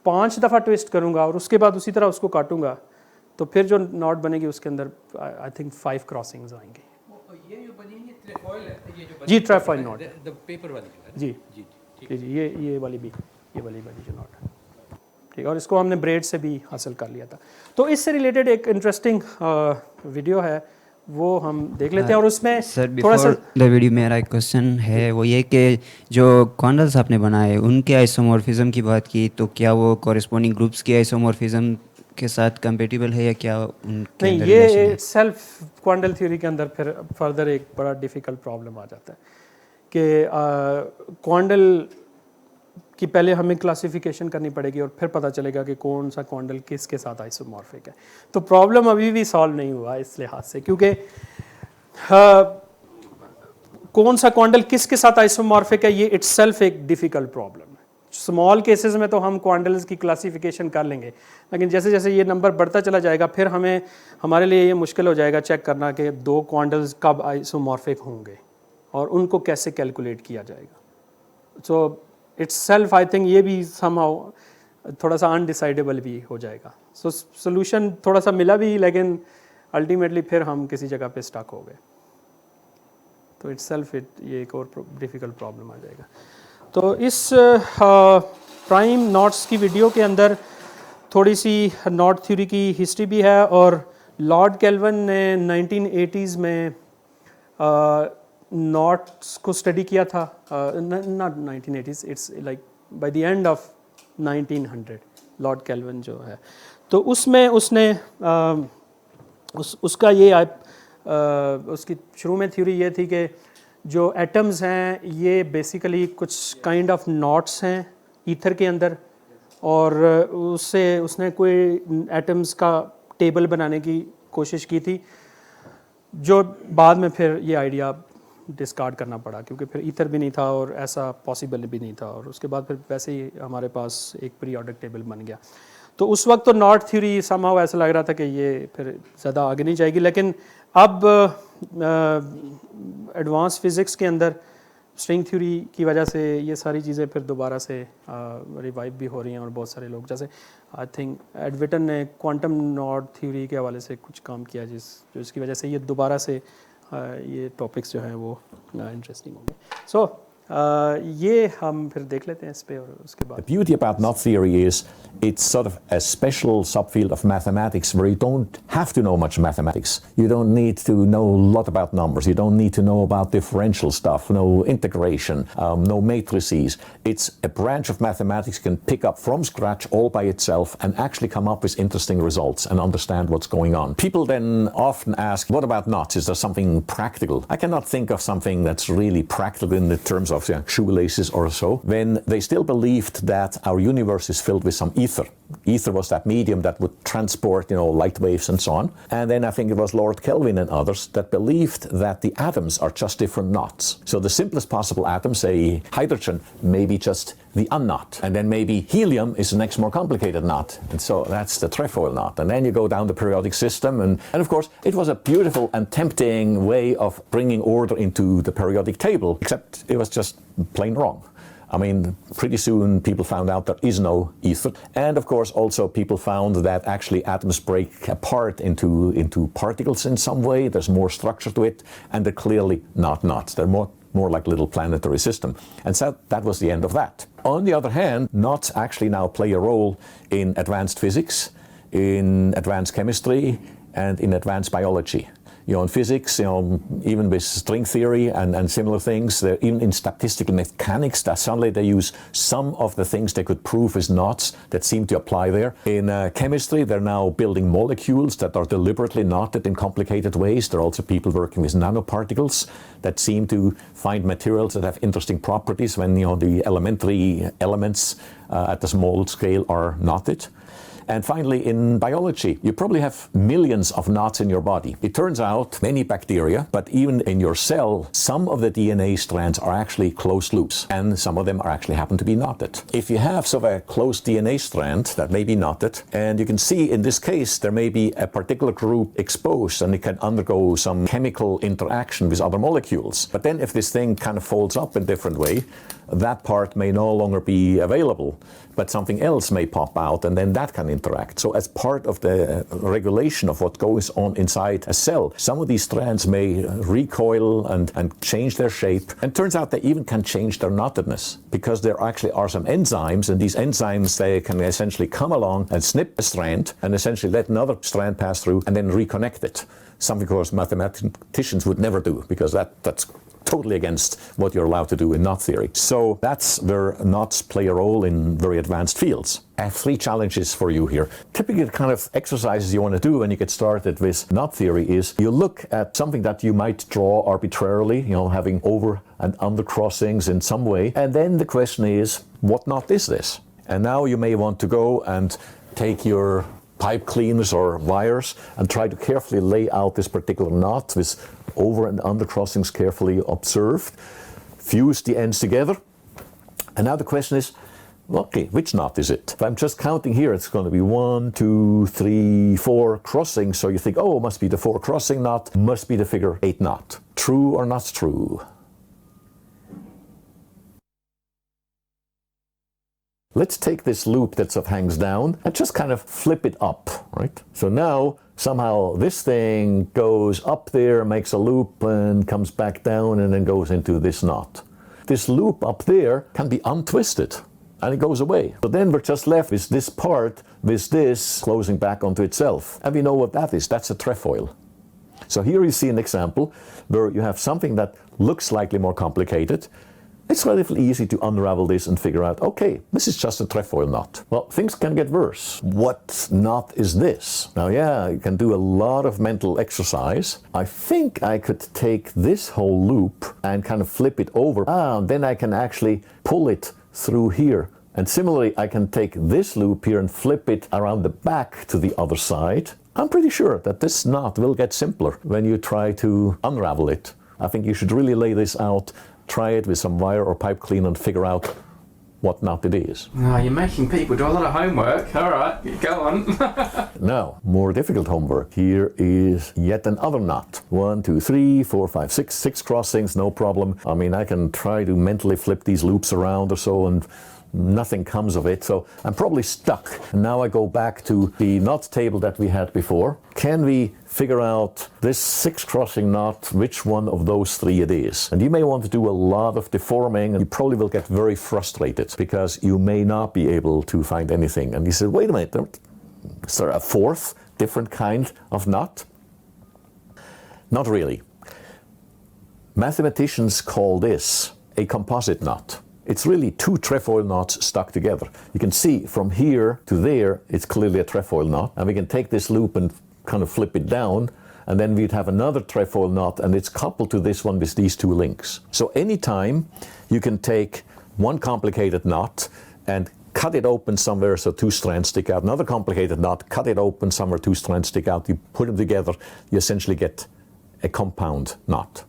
5 दफ़ा ट्विस्ट करूँगा और उसके बाद उसी तरह उसको काटूँगा तो फिर जो नॉट बनेगी उसके अंदर आई थिंक 5 क्रॉसिंग्स आएंगी. ये जो बनी है ट्रेफॉइल है, ये जो जी, ट्रेफॉइल नॉट द पेपर वाली है. जी जी जी, ये वाली जो नॉट है, ठीक. और इसको हमने ब्रेड से भी हासिल कर लिया था. तो इससे रिलेटेड एक इंटरेस्टिंग वीडियो है, वो हम देख लेते हैं. और उसमें सर थोड़ा सा बिफोर द वीडियो मेरा एक क्वेश्चन है, वो ये कि जो कॉन्डल्स आपने बनाए उनके आइसोमॉर्फिज्म की बात की, तो क्या वो कॉरेस्पॉन्डिंग ग्रुप्स की आइसोमॉर्फिज्म के साथ कंपेटिबल है या क्या उनके नहीं? अंदर ये relation है? सेल्फ क्वांटल थ्योरी के अंदर फिर फर्दर एक बड़ा डिफ़िकल्ट प्रॉब्लम आ जाता है कि क्वांटल कि पहले हमें क्लासिफिकेशन करनी पड़ेगी और फिर पता चलेगा कि कौन सा क्वांटल किसके साथ आइसोमॉर्फिक है. तो प्रॉब्लम अभी भी सॉल्व नहीं हुआ इस लिहाज से, क्योंकि कौन सा क्वांटल किसके साथ आइसोमॉर्फिक है ये इटसेल्फ एक डिफ़िकल्ट प्रॉब्लम है. स्मॉल केसेस में तो हम क्वांटल्स की क्लासिफिकेशन कर लेंगे, लेकिन जैसे जैसे ये नंबर बढ़ता चला जाएगा फिर हमारे लिए ये मुश्किल हो जाएगा चेक करना कि 2 क्वांटल्स कब आइसोमॉर्फिक होंगे और उनको कैसे कैलकुलेट किया जाएगा. सो इटसेल्फ आई थिंक ये भी समहाउ थोड़ा सा अनडिसाइडेबल भी हो जाएगा. सो सोल्यूशन थोड़ा सा मिला भी, लेकिन अल्टीमेटली फिर हम किसी जगह पे स्टक हो गए. तो इटसेल्फ ये एक और डिफ़िकल्ट प्रॉब्लम आ जाएगा. तो इस प्राइम नॉट्स की वीडियो के अंदर थोड़ी सी नॉट थ्योरी की हिस्ट्री भी है. और लॉर्ड केल्विन ने 1980s में नॉट्स को स्टडी किया था. Not 1980s, it's like by the end of 1900 Lord kelvin जो है, तो उसमें उसने उसका ये उसकी शुरू में थ्योरी ये थी कि जो एटम्स हैं ये बेसिकली कुछ काइंड ऑफ नॉट्स हैं ईथर के अंदर, और उसने कोई एटम्स का टेबल बनाने की कोशिश की थी, जो बाद में फिर ये आइडिया डिस्कार्ड करना पड़ा क्योंकि फिर ईथर भी नहीं था और ऐसा पॉसिबल भी नहीं था. और उसके बाद फिर वैसे ही हमारे पास एक पीरियोडिक टेबल बन गया. तो उस वक्त तो नॉट थ्योरी समहाउ ऐसा लग रहा था कि ये फिर ज़्यादा आगे नहीं जाएगी, लेकिन अब एडवांस फिज़िक्स के अंदर स्ट्रिंग थ्योरी की वजह से ये सारी चीज़ें फिर दोबारा से रिवाइव भी हो रही हैं. और बहुत सारे लोग, जैसे आई थिंक एडविटन ने क्वांटम नॉट थ्योरी के हवाले से कुछ काम किया जिसकी वजह से ये दोबारा से ये टॉपिक्स जो हैं वो इंटरेस्टिंग होंगे. सो ये हम फिर देख लेते हैं इस पे और उसके बाद. The beauty about knot theory is it's sort of a special subfield of mathematics where you don't have to know much mathematics. You don't need to know a lot about numbers. You don't need to know about differential stuff, no integration, no matrices. It's a branch of mathematics you can pick up from scratch all by itself and actually come up with interesting results and understand what's going on. People then often ask, what about knots? Is there something practical? I cannot think of something that's really practical in the terms of shoelaces or so, when they still believed that our universe is filled with some ether. Ether was that medium that would transport, light waves and so on. And then I think it was Lord Kelvin and others that believed that the atoms are just different knots. So the simplest possible atom, say hydrogen, may be just the unknot. And then maybe helium is the next more complicated knot. And so that's the trefoil knot. And then you go down the periodic system. And of course, it was a beautiful and tempting way of bringing order into the periodic table, except it was just plain wrong. I mean, pretty soon people found out there is no ether. And of course, also people found that actually atoms break apart into particles in some way. There's more structure to it. And they're clearly not knots. They're more like little planetary system. And so that was the end of that. On the other hand, knots actually now play a role in advanced physics, in advanced chemistry, and in advanced biology. In physics, even with string theory and similar things, even in statistical mechanics, that suddenly they use some of the things they could prove as knots that seem to apply there. In chemistry, they're now building molecules that are deliberately knotted in complicated ways. There are also people working with nanoparticles that seem to find materials that have interesting properties when the elementary elements at the small scale are knotted. And finally, in biology, you probably have millions of knots in your body. It turns out many bacteria, but even in your cell, some of the DNA strands are actually closed loops, and some of them are actually happen to be knotted. If you have sort of a closed DNA strand that may be knotted, and you can see in this case there may be a particular group exposed and it can undergo some chemical interaction with other molecules. But then if this thing kind of folds up in a different way, that part may no longer be available, but something else may pop out, and then that can interact. So as part of the regulation of what goes on inside a cell, some of these strands may recoil and change their shape. And turns out they even can change their knottedness, because there actually are some enzymes, and these enzymes, they can essentially come along and snip a strand and essentially let another strand pass through and then reconnect it. Something, of course, mathematicians would never do, because that's totally against what you're allowed to do in knot theory. So that's where knots play a role in very advanced fields. I have 3 challenges for you here. Typically the kind of exercises you want to do when you get started with knot theory is you look at something that you might draw arbitrarily, having over and under crossings in some way. And then the question is, what knot is this? And now you may want to go and take your pipe cleaners or wires and try to carefully lay out this particular knot with over and under crossings carefully observed, fuse the ends together. And now the question is, okay, which knot is it? If I'm just counting here, it's going to be 1, 2, 3, 4 crossings. So you think, oh, it must be the 4 crossing knot, must be the figure 8 knot. True or not true? Let's take this loop that sort of hangs down and just kind of flip it up, right? So now somehow this thing goes up there, makes a loop and comes back down and then goes into this knot. This loop up there can be untwisted and it goes away. So then we're just left with this part, with this closing back onto itself. And we know what that is. That's a trefoil. So here you see an example where you have something that looks slightly more complicated. It's relatively easy to unravel this and figure out, okay, this is just a trefoil knot. Well, things can get worse. What knot is this? Now, yeah, you can do a lot of mental exercise. I think I could take this whole loop and kind of flip it over. Then I can actually pull it through here. And similarly, I can take this loop here and flip it around the back to the other side. I'm pretty sure that this knot will get simpler when you try to unravel it. I think you should really lay this out. Try it with some wire or pipe cleaner and figure out what knot it is. You're making people do a lot of homework. All right, go on. Now, more difficult homework. Here is yet another knot. 1, 2, 3, 4, 5, 6. 6 crossings, no problem. I mean, I can try to mentally flip these loops around or so and nothing comes of it, so I'm probably stuck. And now I go back to the knot table that we had before. Can we figure out this 6 crossing knot, which one of those 3 it is? And you may want to do a lot of deforming, and you probably will get very frustrated because you may not be able to find anything. And you said, wait a minute, is there a 4th different kind of knot? Not really. Mathematicians call this a composite knot. It's really 2 trefoil knots stuck together. You can see from here to there, it's clearly a trefoil knot. And we can take this loop and kind of flip it down. and then we'd have another trefoil knot, and it's coupled to this one with these two links. So anytime you can take one complicated knot and cut it open somewhere so two strands stick out, another complicated knot, cut it open somewhere, two strands stick out, you put them together, you essentially get a compound knot.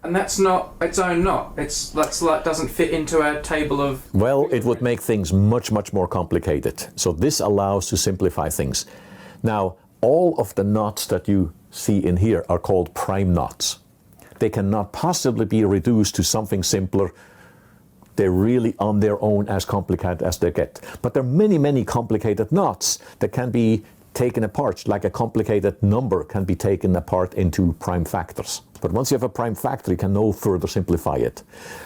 And that's not its own knot. That's like doesn't fit into a table of. Well, it would make things much, much more complicated. So this allows to simplify things. Now, all of the knots that you see in here are called prime knots. They cannot possibly be reduced to something simpler. They're really on their own as complicated as they get. But there are many, many complicated knots that can be taken apart, like a complicated number can be taken apart into prime factors. But once you have a prime factor, you can no further simplify it.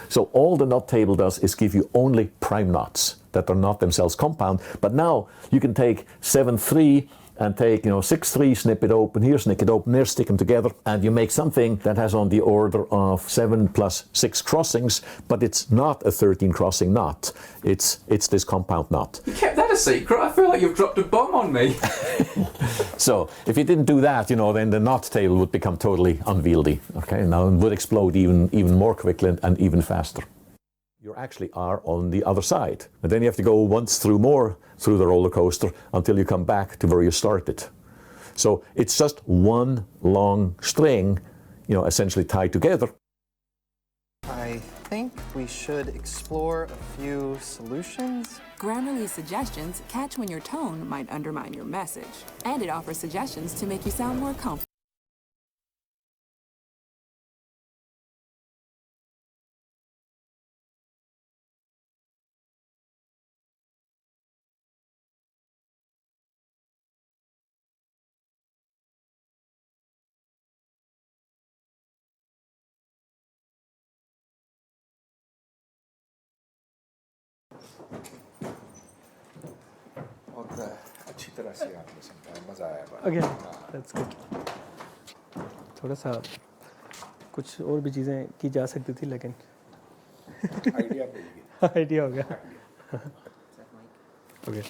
So all the knot table does is give you only prime knots that are not themselves compound. But now you can take 7-3 and take 6-3, snip it open here, snip it open there, stick them together, and you make something that has on the order of 7 plus 6 crossings, but it's not a 13 crossing knot. It's this compound knot. You kept that a secret. I feel like you've dropped a bomb on me. So if you didn't do that, then the knot table would become totally unwieldy. Okay, now it would explode even more quickly and even faster. You actually are on the other side, and then you have to go once through the roller coaster until you come back to where you started. So it's just one long string, essentially tied together. I think we should explore a few solutions. Grammarly's suggestions catch when your tone might undermine your message, and it offers suggestions to make you sound more comfortable. अच्छी तरह से आपने समझाया, मज़ा आया। Again that's good. थोड़ा सा कुछ और भी चीज़ें की जा सकती थी, लेकिन आइडिया मिल गया। आइडिया हो गया। ओके